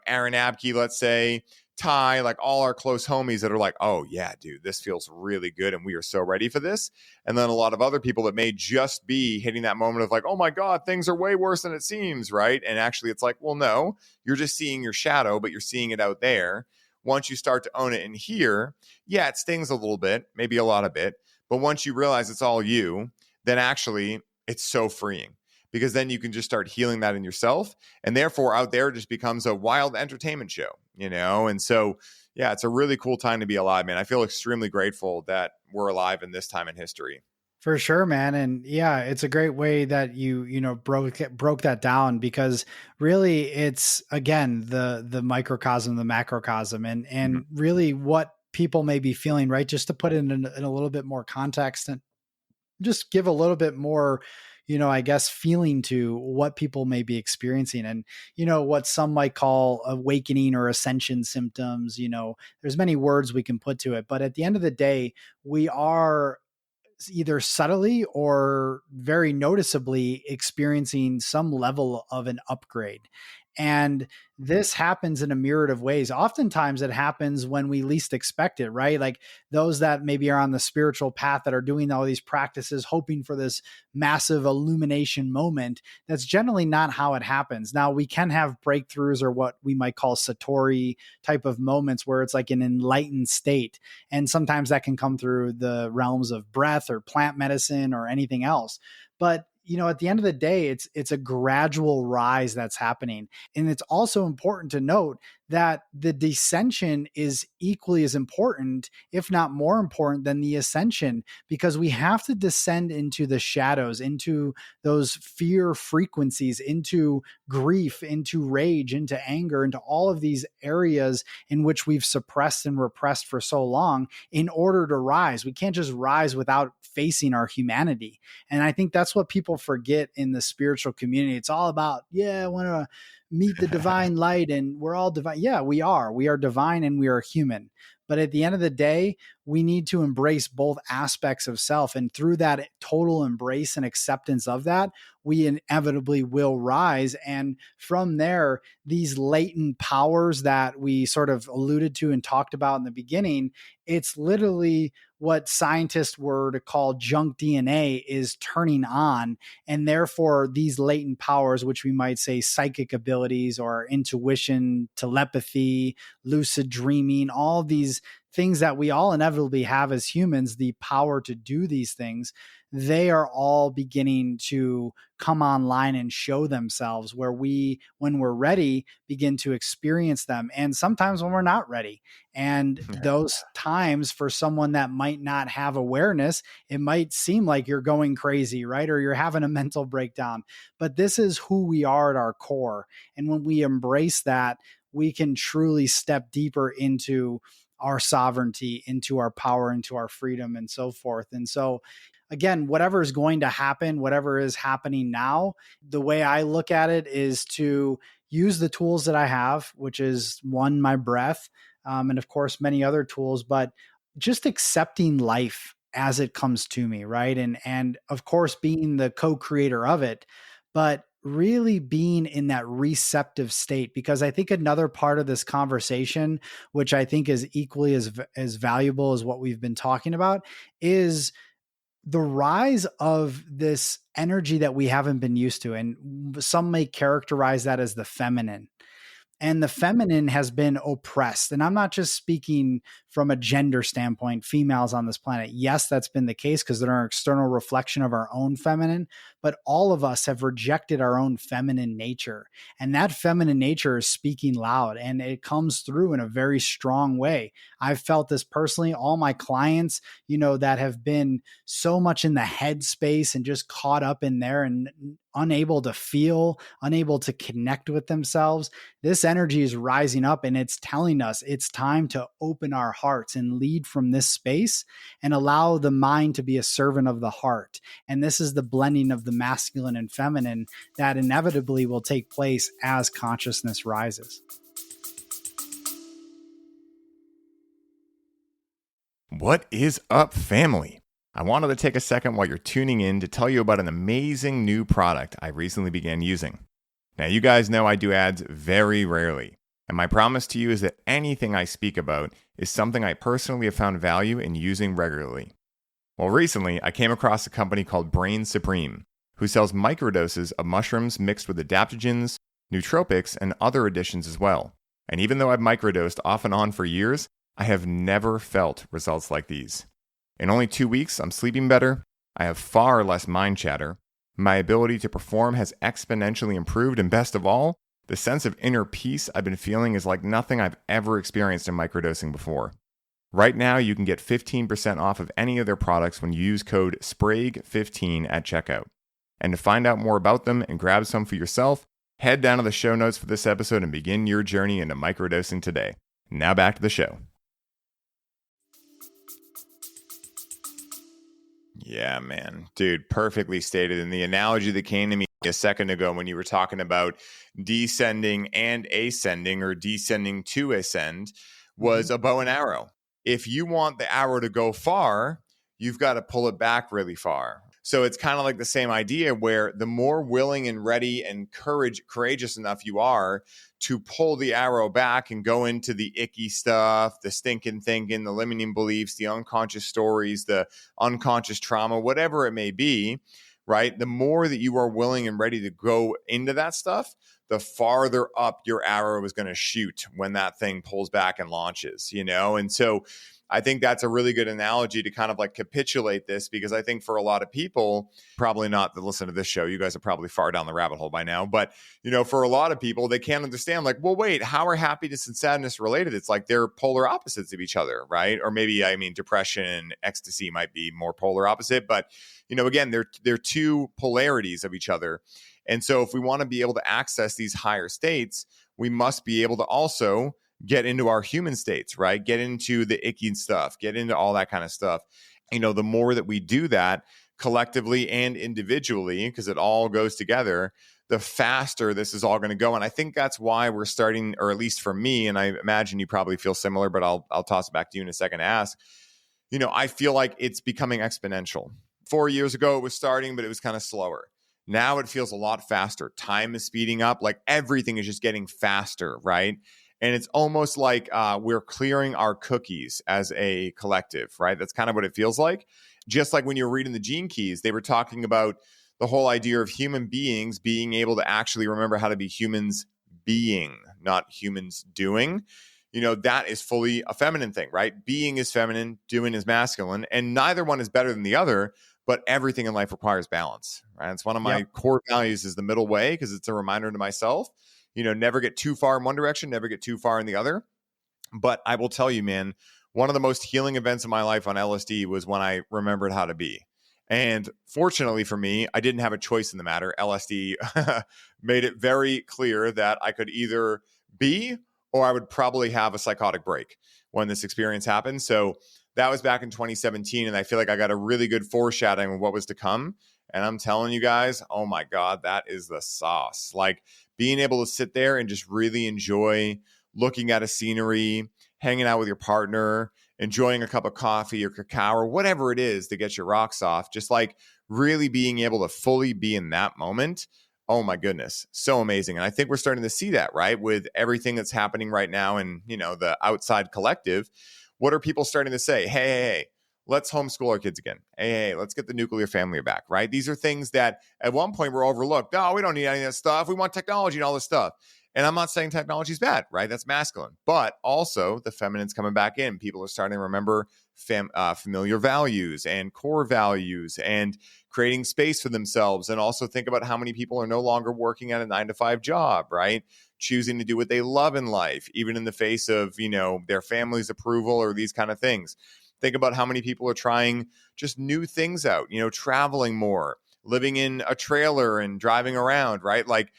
Speaker 1: Aaron Abke, let's say, Ty, like all our close homies that are like, oh yeah, dude, this feels really good and we are so ready for this. And then a lot of other people that may just be hitting that moment of like, oh my God, things are way worse than it seems, right? And actually it's like, well, no, you're just seeing your shadow, but you're seeing it out there. Once you start to own it in here, yeah, it stings a little bit, maybe a lot of bit. But once you realize it's all you, then actually it's so freeing. Because then you can just start healing that in yourself. And therefore out there just becomes a wild entertainment show, And so, yeah, it's a really cool time to be alive, man. I feel extremely grateful that we're alive in this time in history.
Speaker 2: For sure, man. And yeah, it's a great way that you broke that down, because really it's, again, the microcosm, the macrocosm, and really what people may be feeling, right? Just to put it in a little bit more context and just give a little bit more, I guess, feeling to what people may be experiencing, and, what some might call awakening or ascension symptoms. There's many words we can put to it, but at the end of the day, we are either subtly or very noticeably experiencing some level of an upgrade. And this happens in a myriad of ways. Oftentimes it happens when we least expect it, right? Like those that maybe are on the spiritual path that are doing all these practices, hoping for this massive illumination moment. That's generally not how it happens. Now, we can have breakthroughs or what we might call Satori type of moments where it's like an enlightened state. And sometimes that can come through the realms of breath or plant medicine or anything else. But at the end of the day, it's a gradual rise that's happening. And it's also important to note that the descension is equally as important, if not more important than the ascension, because we have to descend into the shadows, into those fear frequencies, into grief, into rage, into anger, into all of these areas in which we've suppressed and repressed for so long in order to rise. We can't just rise without facing our humanity. And I think that's what people forget in the spiritual community. It's all about, I want to meet the divine light and we're all divine. Yeah, we are. We are divine and we are human. But at the end of the day, we need to embrace both aspects of self. And through that total embrace and acceptance of that, we inevitably will rise. And from there, these latent powers that we sort of alluded to and talked about in the beginning, it's literally what scientists were to call junk DNA is turning on. And therefore, these latent powers, which we might say psychic abilities or intuition, telepathy, lucid dreaming, all these things that we all inevitably have as humans, the power to do these things, they are all beginning to come online and show themselves, where we, when we're ready, begin to experience them. And sometimes when we're not ready. And those times for someone that might not have awareness, it might seem like you're going crazy, right? Or you're having a mental breakdown. But this is who we are at our core. And when we embrace that, we can truly step deeper into our sovereignty, into our power, into our freedom, and so forth. And so, again, whatever is going to happen, whatever is happening now, the way I look at it is to use the tools that I have, which is one, my breath, and of course, many other tools, but just accepting life as it comes to me, right? And of course, being the co-creator of it, but really being in that receptive state. Because I think another part of this conversation, which I think is equally as valuable as what we've been talking about, is the rise of this energy that we haven't been used to. And some may characterize that as the feminine. And the feminine has been oppressed. And I'm not just speaking from a gender standpoint, females on this planet. Yes, that's been the case because they're an external reflection of our own feminine, but all of us have rejected our own feminine nature. And that feminine nature is speaking loud, and it comes through in a very strong way. I've felt this personally. All my clients, that have been so much in the head space and just caught up in there and unable to feel, unable to connect with themselves. This energy is rising up, and it's telling us it's time to open our hearts and lead from this space and allow the mind to be a servant of the heart. And this is the blending of the masculine and feminine that inevitably will take place as consciousness rises.
Speaker 1: What is up, family? I wanted to take a second while you're tuning in to tell you about an amazing new product I recently began using. Now, you guys know I do ads very rarely, and my promise to you is that anything I speak about is something I personally have found value in using regularly. Well, recently, I came across a company called Brain Supreme, who sells microdoses of mushrooms mixed with adaptogens, nootropics, and other additions as well. And even though I've microdosed off and on for years, I have never felt results like these. In only 2 weeks, I'm sleeping better, I have far less mind chatter, my ability to perform has exponentially improved, and best of all, the sense of inner peace I've been feeling is like nothing I've ever experienced in microdosing before. Right now, you can get 15% off of any of their products when you use code SPRAGUE15 at checkout. And to find out more about them and grab some for yourself, head down to the show notes for this episode and begin your journey into microdosing today. Now back to the show. Yeah, man. Dude, perfectly stated. And the analogy that came to me a second ago when you were talking about descending and ascending, or descending to ascend, was a bow and arrow. If you want the arrow to go far, you've got to pull it back really far. So it's kind of like the same idea where the more willing and ready and courageous enough you are to pull the arrow back and go into the icky stuff, the stinking thinking, the limiting beliefs, the unconscious stories, the unconscious trauma, whatever it may be, right? The more that you are willing and ready to go into that stuff, the farther up your arrow is going to shoot when that thing pulls back and launches, And so I think that's a really good analogy to kind of like capitulate this, because I think for a lot of people, probably not that listen to this show, you guys are probably far down the rabbit hole by now, but for a lot of people, they can't understand like, well, wait, how are happiness and sadness related? It's like they're polar opposites of each other, right? Or maybe, depression and ecstasy might be more polar opposite, but again, they're two polarities of each other. And so if we want to be able to access these higher states, we must be able to also get into our human states, right? Get into the icky stuff, get into all that kind of stuff. The more that we do that collectively and individually, because it all goes together, the faster this is all going to go. And I think that's why we're starting, or at least for me, and I imagine you probably feel similar, but I'll toss it back to you in a second to ask. I feel like it's becoming exponential. 4 years ago, it was starting, but it was kind of slower. Now it feels a lot faster. Time is speeding up. Like everything is just getting faster, right? And it's almost like we're clearing our cookies as a collective, right? That's kind of what it feels like. Just like when you were reading the Gene Keys, they were talking about the whole idea of human beings being able to actually remember how to be humans being, not humans doing. That is fully a feminine thing, right? Being is feminine, doing is masculine, and neither one is better than the other, but everything in life requires balance, right? It's one of my core values is the middle way, because it's a reminder to myself, never get too far in one direction, never get too far in the other. But I will tell you, man, one of the most healing events of my life on LSD was when I remembered how to be. And fortunately for me, I didn't have a choice in the matter. LSD made it very clear that I could either be, or I would probably have a psychotic break when this experience happened. So that was back in 2017. And I feel like I got a really good foreshadowing of what was to come. And I'm telling you guys, oh my God, that is the sauce. Like being able to sit there and just really enjoy looking at a scenery, hanging out with your partner, enjoying a cup of coffee or cacao or whatever it is to get your rocks off, just like really being able to fully be in that moment. Oh my goodness, so amazing. And I think we're starting to see that, right? With everything that's happening right now in, the outside collective. What are people starting to say? Hey, let's homeschool our kids again. Hey, let's get the nuclear family back, right? These are things that at one point were overlooked. No, we don't need any of that stuff. We want technology and all this stuff. And I'm not saying technology is bad, right? That's masculine. But also the feminine's coming back in. People are starting to remember familiar values and core values and creating space for themselves. And also think about how many people are no longer working at a 9-to-5 job, right? Choosing to do what they love in life, even in the face of, their family's approval or these kind of things. Think about how many people are trying just new things out, traveling more, living in a trailer and driving around, right? Like,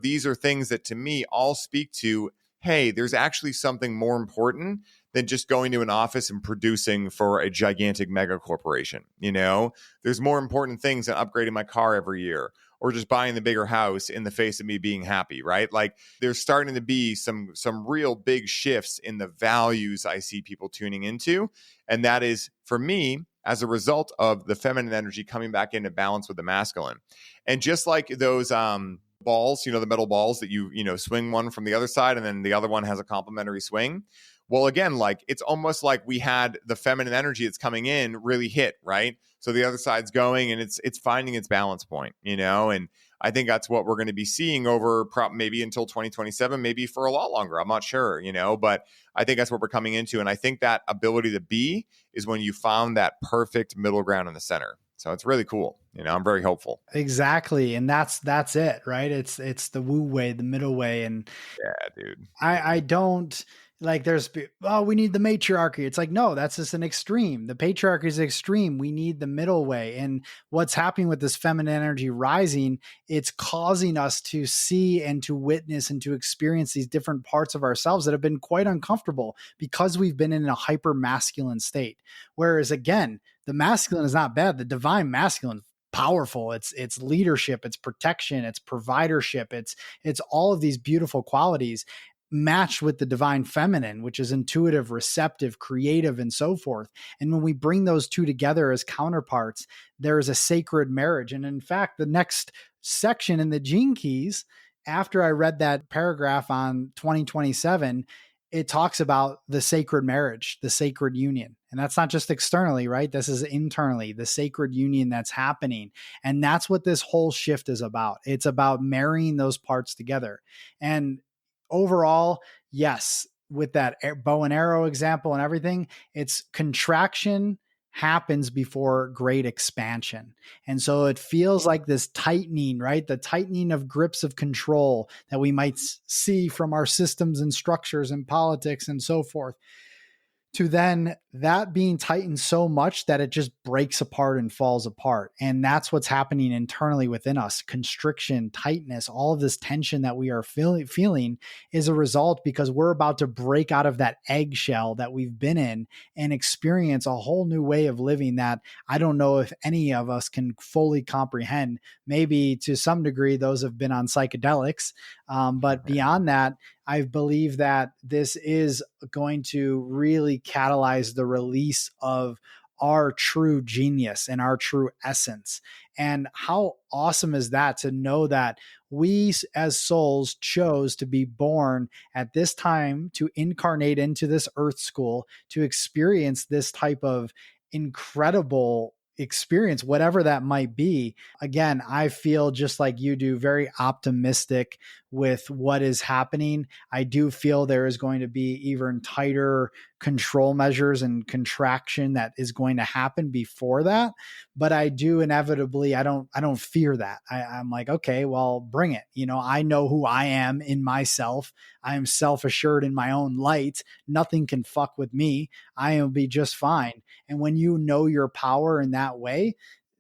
Speaker 1: these are things that to me all speak to, hey, there's actually something more important than just going to an office and producing for a gigantic mega corporation. There's more important things than upgrading my car every year or just buying the bigger house in the face of me being happy, right? Like there's starting to be some real big shifts in the values I see people tuning into. And that is, for me, as a result of the feminine energy coming back into balance with the masculine. And just like those balls, the metal balls that you swing one from the other side and then the other one has a complementary swing. Well, again, like it's almost like we had the feminine energy that's coming in really hit, right? So the other side's going and it's finding its balance point, and I think that's what we're going to be seeing over maybe until 2027, maybe for a lot longer. I'm not sure, but I think that's what we're coming into. And I think that ability to be is when you found that perfect middle ground in the center. So it's really cool. I'm very hopeful.
Speaker 2: Exactly. And that's it, right? It's the woo way, the middle way. And
Speaker 1: yeah, dude,
Speaker 2: I don't like we need the matriarchy. It's like, no, that's just an extreme. The patriarchy is extreme. We need the middle way. And what's happening with this feminine energy rising, it's causing us to see and to witness and to experience these different parts of ourselves that have been quite uncomfortable because we've been in a hyper masculine state. Whereas again, the masculine is not bad. The divine masculine, powerful. It's leadership, it's protection, it's providership, it's all of these beautiful qualities matched with the divine feminine, which is intuitive, receptive, creative, and so forth. And when we bring those two together as counterparts, there is a sacred marriage. And in fact, the next section in the Gene Keys, after I read that paragraph on 2027, it talks about the sacred marriage, the sacred union. And that's not just externally, right? This is internally, the sacred union that's happening. And that's what this whole shift is about. It's about marrying those parts together. And overall, yes, with that bow and arrow example and everything, it's contraction happens before great expansion. And so it feels like this tightening, right? The tightening of grips of control that we might see from our systems and structures and politics and so forth, to then that being tightened so much that it just breaks apart and falls apart. And that's what's happening internally within us. Constriction, tightness, all of this tension that we are feeling is a result because we're about to break out of that eggshell that we've been in and experience a whole new way of living that I don't know if any of us can fully comprehend. Maybe to some degree, those have been on psychedelics. But beyond that, I believe that this is going to really catalyze the release of our true genius and our true essence. And how awesome is that to know that we as souls chose to be born at this time to incarnate into this earth school, to experience this type of incredible experience, whatever that might be. Again, I feel just like you do, very optimistic with what is happening. I do feel there is going to be even tighter control measures and contraction that is going to happen before that. But I do inevitably, I don't fear that. I'm like, okay, well, bring it. I know who I am in myself. I am self-assured in my own light. Nothing can fuck with me. I will be just fine. And when you know your power in that way,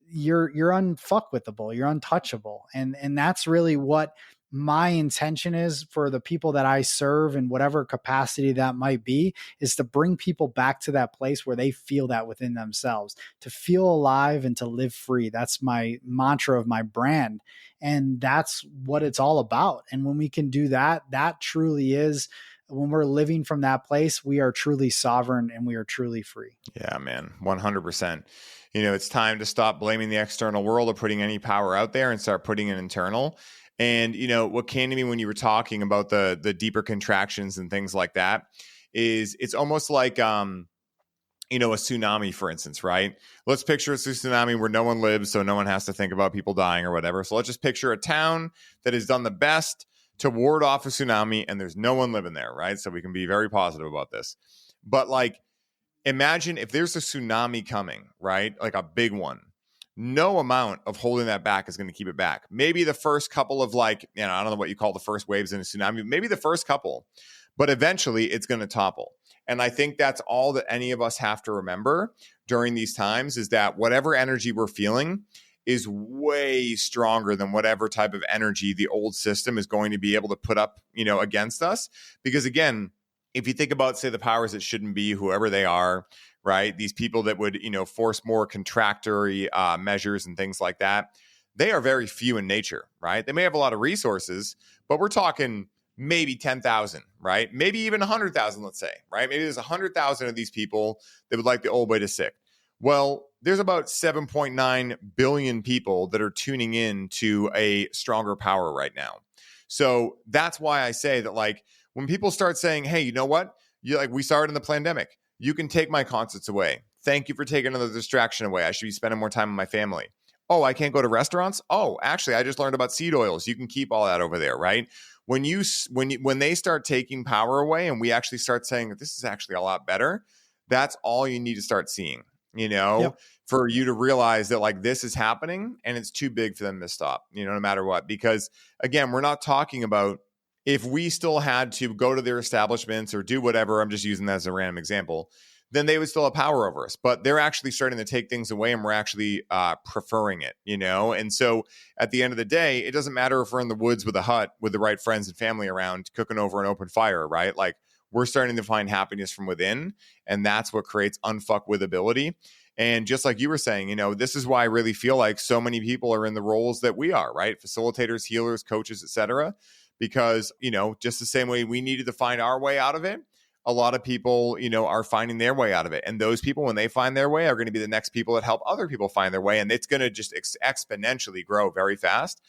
Speaker 2: you're unfuckwithable, you're untouchable. And that's really what my intention is for the people that I serve in whatever capacity that might be, is to bring people back to that place where they feel that within themselves, to feel alive and to live free. That's my mantra of my brand. And that's what it's all about. And when we can do that, that truly is, when we're living from that place, we are truly sovereign and we are truly free.
Speaker 1: Yeah, man, 100%. It's time to stop blaming the external world or putting any power out there and start putting it internal. And, what came to me when you were talking about the deeper contractions and things like that is it's almost like, a tsunami, for instance, right? Let's picture a tsunami where no one lives, so no one has to think about people dying or whatever. So let's just picture a town that has done the best to ward off a tsunami, and there's no one living there, right? So we can be very positive about this. But like, imagine if there's a tsunami coming, right? Like a big one. No amount of holding that back is going to keep it back. Maybe the first couple of like, I don't know what you call the first waves in a tsunami, maybe the first couple, but eventually it's going to topple. And I think that's all that any of us have to remember during these times, is that whatever energy we're feeling is way stronger than whatever type of energy the old system is going to be able to put up, against us. Because again, if you think about, say, the powers that shouldn't be, whoever they are, right? These people that would, force more contractory measures and things like that, they are very few in nature, right? They may have a lot of resources, but we're talking maybe 10,000, right? Maybe even 100,000, let's say, right? Maybe there's 100,000 of these people that would like the old way to sick. Well, there's about 7.9 billion people that are tuning in to a stronger power right now. So that's why I say that, like, when people start saying, hey, you know what? We started in the pandemic. You can take my concerts away. Thank you for taking another distraction away. I should be spending more time with my family. Oh, I can't go to restaurants? Oh, actually, I just learned about seed oils. You can keep all that over there, right? When they start taking power away and we actually start saying that this is actually a lot better, that's all you need to start seeing,
Speaker 2: Yep.
Speaker 1: for you to realize that, like, this is happening and it's too big for them to stop, no matter what. Because again, we're not talking about if we still had to go to their establishments or do whatever. I'm just using that as a random example. Then they would still have power over us. But they're actually starting to take things away, and we're actually preferring it, And so at the end of the day, it doesn't matter if we're in the woods with a hut with the right friends and family around cooking over an open fire, right? Like, we're starting to find happiness from within, and that's what creates unfuckwithability. And just like you were saying, this is why I really feel like so many people are in the roles that we are, right? Facilitators, healers, coaches, etc. Because, just the same way we needed to find our way out of it, a lot of people, are finding their way out of it. And those people, when they find their way, are going to be the next people that help other people find their way. And it's going to just exponentially grow very fast.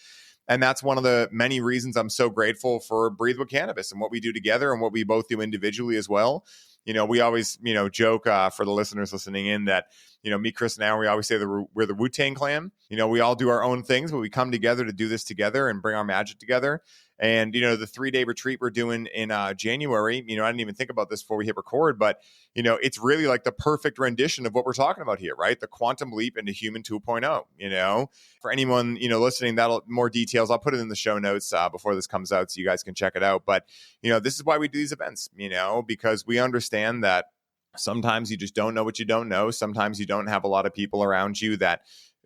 Speaker 1: And that's one of the many reasons I'm so grateful for Breathe with Cannabis and what we do together and what we both do individually as well. We always, joke for the listeners listening in that, me, Chris, and Aaron, we always say that we're the Wu-Tang Clan. We all do our own things, but we come together to do this together and bring our magic together. And, the 3-day retreat we're doing in January, I didn't even think about this before we hit record, but, it's really like the perfect rendition of what we're talking about here, right? The quantum leap into human 2.0, For anyone, listening, more details, I'll put it in the show notes before this comes out so you guys can check it out. But, this is why we do these events, because we understand that sometimes you just don't know what you don't know. Sometimes you don't have a lot of people around you that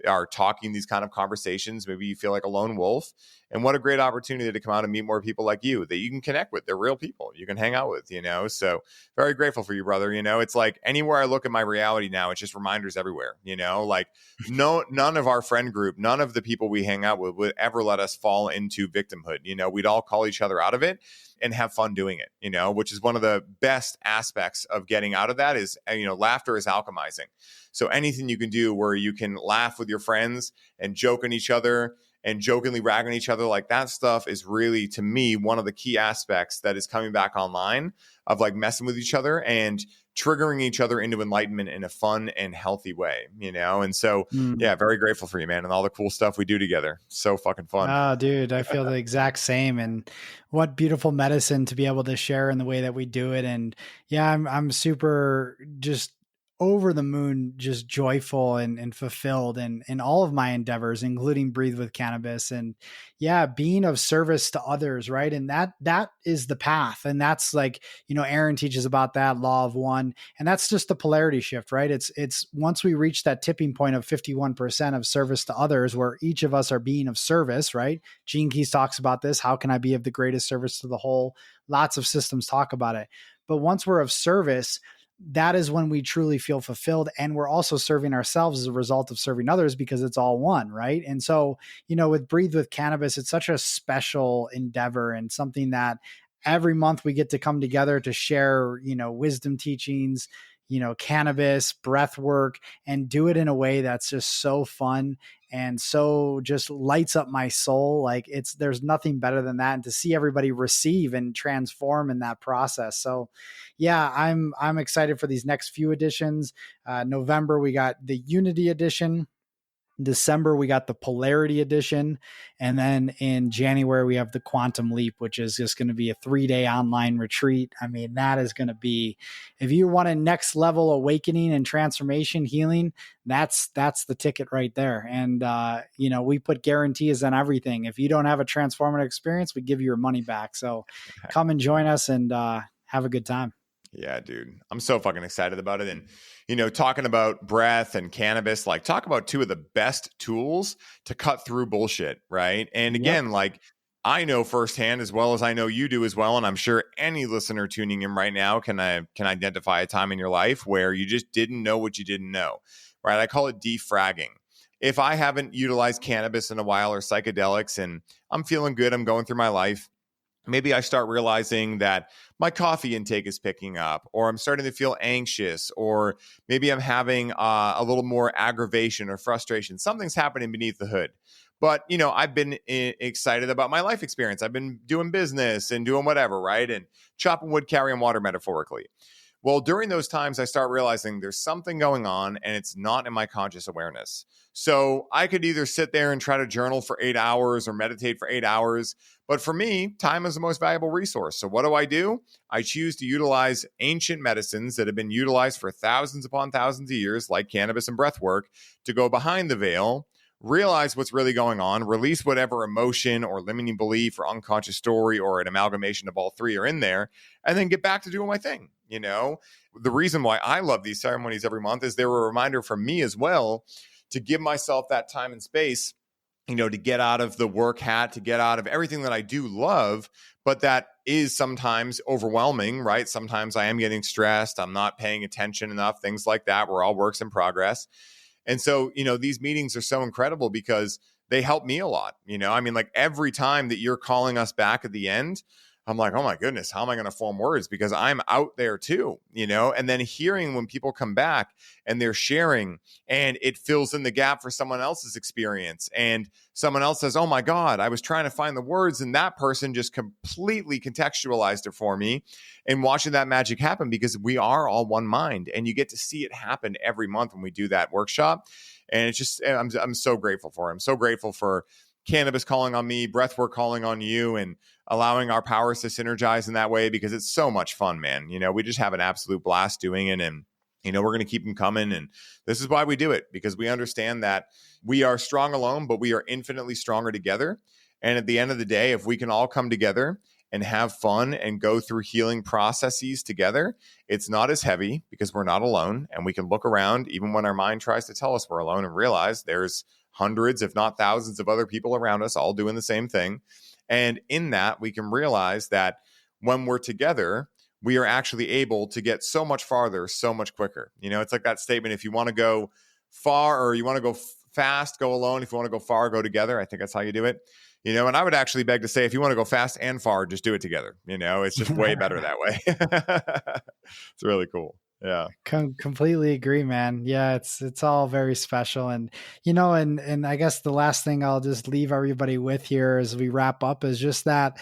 Speaker 1: are talking these kind of conversations. Maybe you feel like a lone wolf. And what a great opportunity to come out and meet more people like you that you can connect with. They're real people you can hang out with, So very grateful for you, brother. It's like anywhere I look at my reality now, it's just reminders everywhere, like none of our friend group, none of the people we hang out with would ever let us fall into victimhood. We'd all call each other out of it and have fun doing it, which is one of the best aspects of getting out of that is, laughter is alchemizing. So anything you can do where you can laugh with your friends and joke on each other and jokingly rag on each other, like that stuff is really, to me, one of the key aspects that is coming back online of like messing with each other and triggering each other into enlightenment in a fun and healthy way, And so, yeah, very grateful for you, man, and all the cool stuff we do together. So fucking fun.
Speaker 2: Oh, dude, I feel the exact same. And what beautiful medicine to be able to share in the way that we do it. And yeah, I'm super just over the moon, just joyful and fulfilled in all of my endeavors, including Breathe with Cannabis. And yeah, being of service to others, right? And that is the path. And that's like, Aaron teaches about that law of one. And that's just the polarity shift, right? It's once we reach that tipping point of 51% of service to others, where each of us are being of service, right? Gene Keys talks about this. How can I be of the greatest service to the whole? Lots of systems talk about it. But once we're of service, that is when we truly feel fulfilled. And we're also serving ourselves as a result of serving others because it's all one, right? And so, with Breathe with Cannabis, it's such a special endeavor and something that every month we get to come together to share, wisdom teachings, cannabis, breath work, and do it in a way that's just so fun and so just lights up my soul. Like there's nothing better than that. And to see everybody receive and transform in that process. So yeah, I'm excited for these next few editions. November, we got the Unity edition. December, we got the Polarity Edition. And then in January, we have the Quantum Leap, which is just going to be a 3-day online retreat. I mean, that is going to be, if you want a next level awakening and transformation healing, that's the ticket right there. And, we put guarantees on everything. If you don't have a transformative experience, we give you your money back. So come and join us and have a good time.
Speaker 1: Yeah, dude. I'm so fucking excited about it. And, talking about breath and cannabis, like talk about two of the best tools to cut through bullshit, right? And again, like I know firsthand as well as I know you do as well. And I'm sure any listener tuning in right now can identify a time in your life where you just didn't know what you didn't know, right? I call it defragging. If I haven't utilized cannabis in a while or psychedelics and I'm feeling good, I'm going through my life, maybe I start realizing that my coffee intake is picking up, or I'm starting to feel anxious, or maybe I'm having a little more aggravation or frustration. Something's happening beneath the hood. But, I've been excited about my life experience. I've been doing business and doing whatever, right? And chopping wood, carrying water metaphorically. Well, during those times, I start realizing there's something going on and it's not in my conscious awareness. So I could either sit there and try to journal for 8 hours or meditate for 8 hours. But for me, time is the most valuable resource. So what do? I choose to utilize ancient medicines that have been utilized for thousands upon thousands of years, like cannabis and breathwork, to go behind the veil, realize what's really going on, release whatever emotion or limiting belief or unconscious story or an amalgamation of all three are in there, and then get back to doing my thing. The reason why I love these ceremonies every month is they're a reminder for me as well to give myself that time and space, to get out of the work hat, to get out of everything that I do love, but that is sometimes overwhelming, right? Sometimes I am getting stressed. I'm not paying attention enough, things like that. We're all works in progress. And so, these meetings are so incredible because they help me a lot. Like every time that you're calling us back at the end, I'm like, oh my goodness, how am I going to form words? Because I'm out there too, and then hearing when people come back and they're sharing and it fills in the gap for someone else's experience. And someone else says, oh my God, I was trying to find the words and that person just completely contextualized it for me, and watching that magic happen, because we are all one mind and you get to see it happen every month when we do that workshop. And it's just, I'm so grateful for it. I'm so grateful for cannabis calling on me, breathwork calling on you, and allowing our powers to synergize in that way, because it's so much fun, man. We just have an absolute blast doing it, and we're going to keep them coming. And this is why we do it, because we understand that we are strong alone, but we are infinitely stronger together. And at the end of the day, if we can all come together and have fun and go through healing processes together, it's not as heavy because we're not alone. And we can look around even when our mind tries to tell us we're alone and realize there's hundreds, if not thousands of other people around us all doing the same thing. And in that, we can realize that when we're together, we are actually able to get so much farther, so much quicker. It's like that statement, if you want to go far or you want to go fast, go alone. If you want to go far, go together. I think that's how you do it. And I would actually beg to say, if you want to go fast and far, just do it together. It's just way better that way. It's really cool. Yeah.
Speaker 2: Completely agree, man. Yeah. It's all very special. And, and I guess the last thing I'll just leave everybody with here as we wrap up is just that,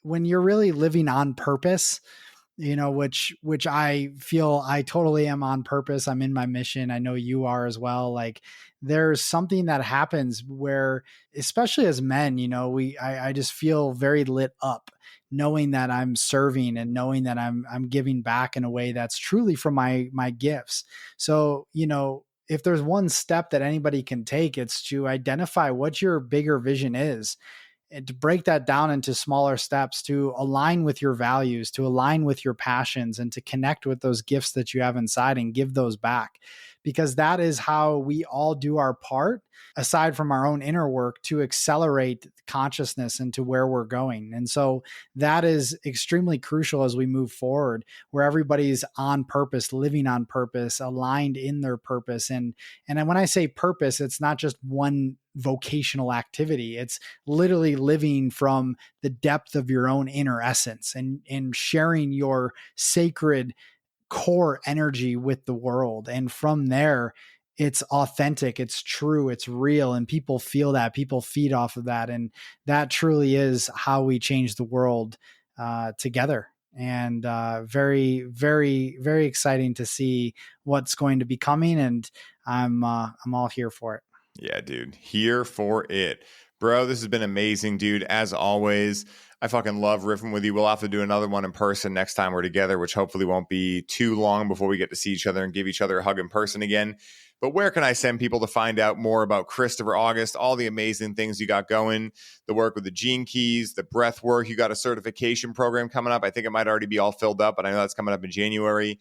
Speaker 2: when you're really living on purpose, which I feel I totally am on purpose. I'm in my mission. I know you are as well. Like there's something that happens where, especially as men, I just feel very lit up knowing that I'm serving and knowing that I'm giving back in a way that's truly from my gifts. So, if there's one step that anybody can take, it's to identify what your bigger vision is, and to break that down into smaller steps, to align with your values, to align with your passions, and to connect with those gifts that you have inside and give those back. Because that is how we all do our part, aside from our own inner work, to accelerate consciousness into where we're going. And so that is extremely crucial as we move forward, where everybody's on purpose, living on purpose, aligned in their purpose. And when I say purpose, it's not just one vocational activity. It's literally living from the depth of your own inner essence and sharing your sacred core energy with the world. And from there, it's authentic, it's true, it's real, and people feel that, people feed off of that. And that truly is how we change the world together. And very, very, very exciting to see what's going to be coming. And I'm all here for it.
Speaker 1: Yeah, dude. Here for it. Bro, this has been amazing, dude. As always, I fucking love riffing with you. We'll have to do another one in person next time we're together, which hopefully won't be too long before we get to see each other and give each other a hug in person again. But where can I send people to find out more about Christopher August, all the amazing things you got going, the work with the gene keys, the breath work? You got a certification program coming up. I think it might already be all filled up, but I know that's coming up in January.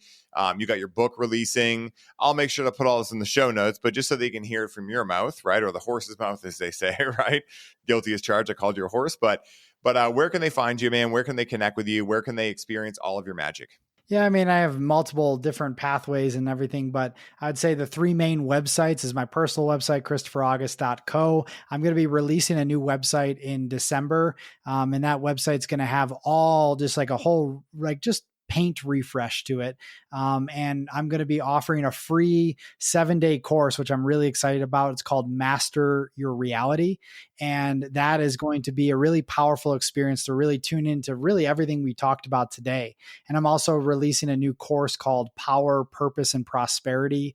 Speaker 1: You got your book releasing. I'll make sure to put all this in the show notes, but just so they can hear it from your mouth, right? Or the horse's mouth, as they say, right? Guilty as charged. I called you a horse, but where can they find you, man? Where can they connect with you? Where can they experience all of your magic?
Speaker 2: Yeah, I mean, I have multiple different pathways and everything, but I'd say the three main websites is my personal website, ChristopherAugust.co. I'm going to be releasing a new website in December. And that website's going to have all just like a whole, like just paint refresh to it. And I'm going to be offering a free 7-day course, which I'm really excited about. It's called Master Your Reality. And that is going to be a really powerful experience to really tune into really everything we talked about today. And I'm also releasing a new course called Power, Purpose, and Prosperity.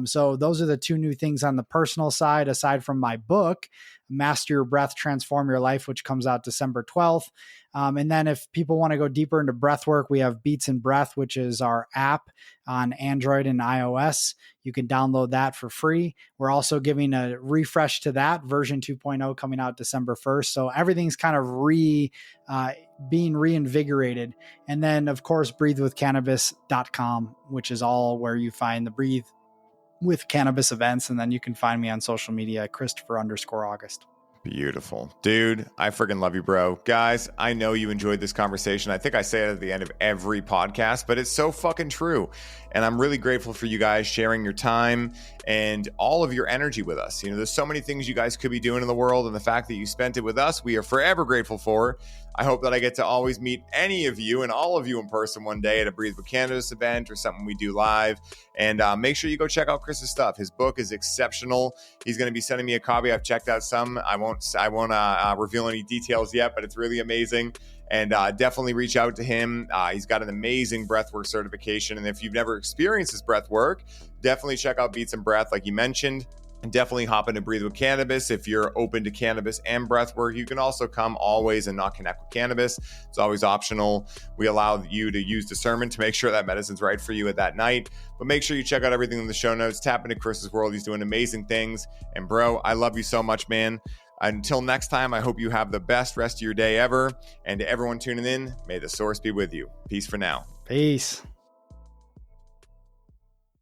Speaker 2: So those are the two new things on the personal side, aside from my book, Master Your Breath, Transform Your Life, which comes out December 12th. And then if people want to go deeper into breath work, we have Beats and Breath, which is our app on Android and iOS. You can download that for free. We're also giving a refresh to that, version 2.0 coming out December 1st. So everything's kind of being reinvigorated. And then, of course, breathewithcannabis.com, which is all where you find the Breathe with Cannabis events. And then you can find me on social media at Christopher_August.
Speaker 1: Beautiful. Dude, I freaking love you, bro. Guys, I know you enjoyed this conversation. I think I say it at the end of every podcast, but it's so fucking true. And I'm really grateful for you guys sharing your time and all of your energy with us. You know, there's so many things you guys could be doing in the world, and the fact that you spent it with us, we are forever grateful for. I hope that I get to always meet any of you and all of you in person one day at a Breathe with Cannabis event or something we do live. And make sure you go check out Chris's stuff. His book is exceptional. He's going to be sending me a copy. I've checked out some. I won't reveal any details yet, but it's really amazing. And definitely reach out to him. He's got an amazing breathwork certification. And if you've never experienced his breathwork, definitely check out Beats and Breath, like you mentioned. And definitely hop into Breathe with Cannabis if you're open to cannabis and breathwork. You can also come always and not connect with cannabis. It's always optional. We allow you to use discernment to make sure that medicine's right for you at that night. But make sure you check out everything in the show notes. Tap into Chris's world. He's doing amazing things. And bro, I love you so much, man. Until next time, I hope you have the best rest of your day ever. And to everyone tuning in, may the source be with you. Peace for now.
Speaker 2: Peace.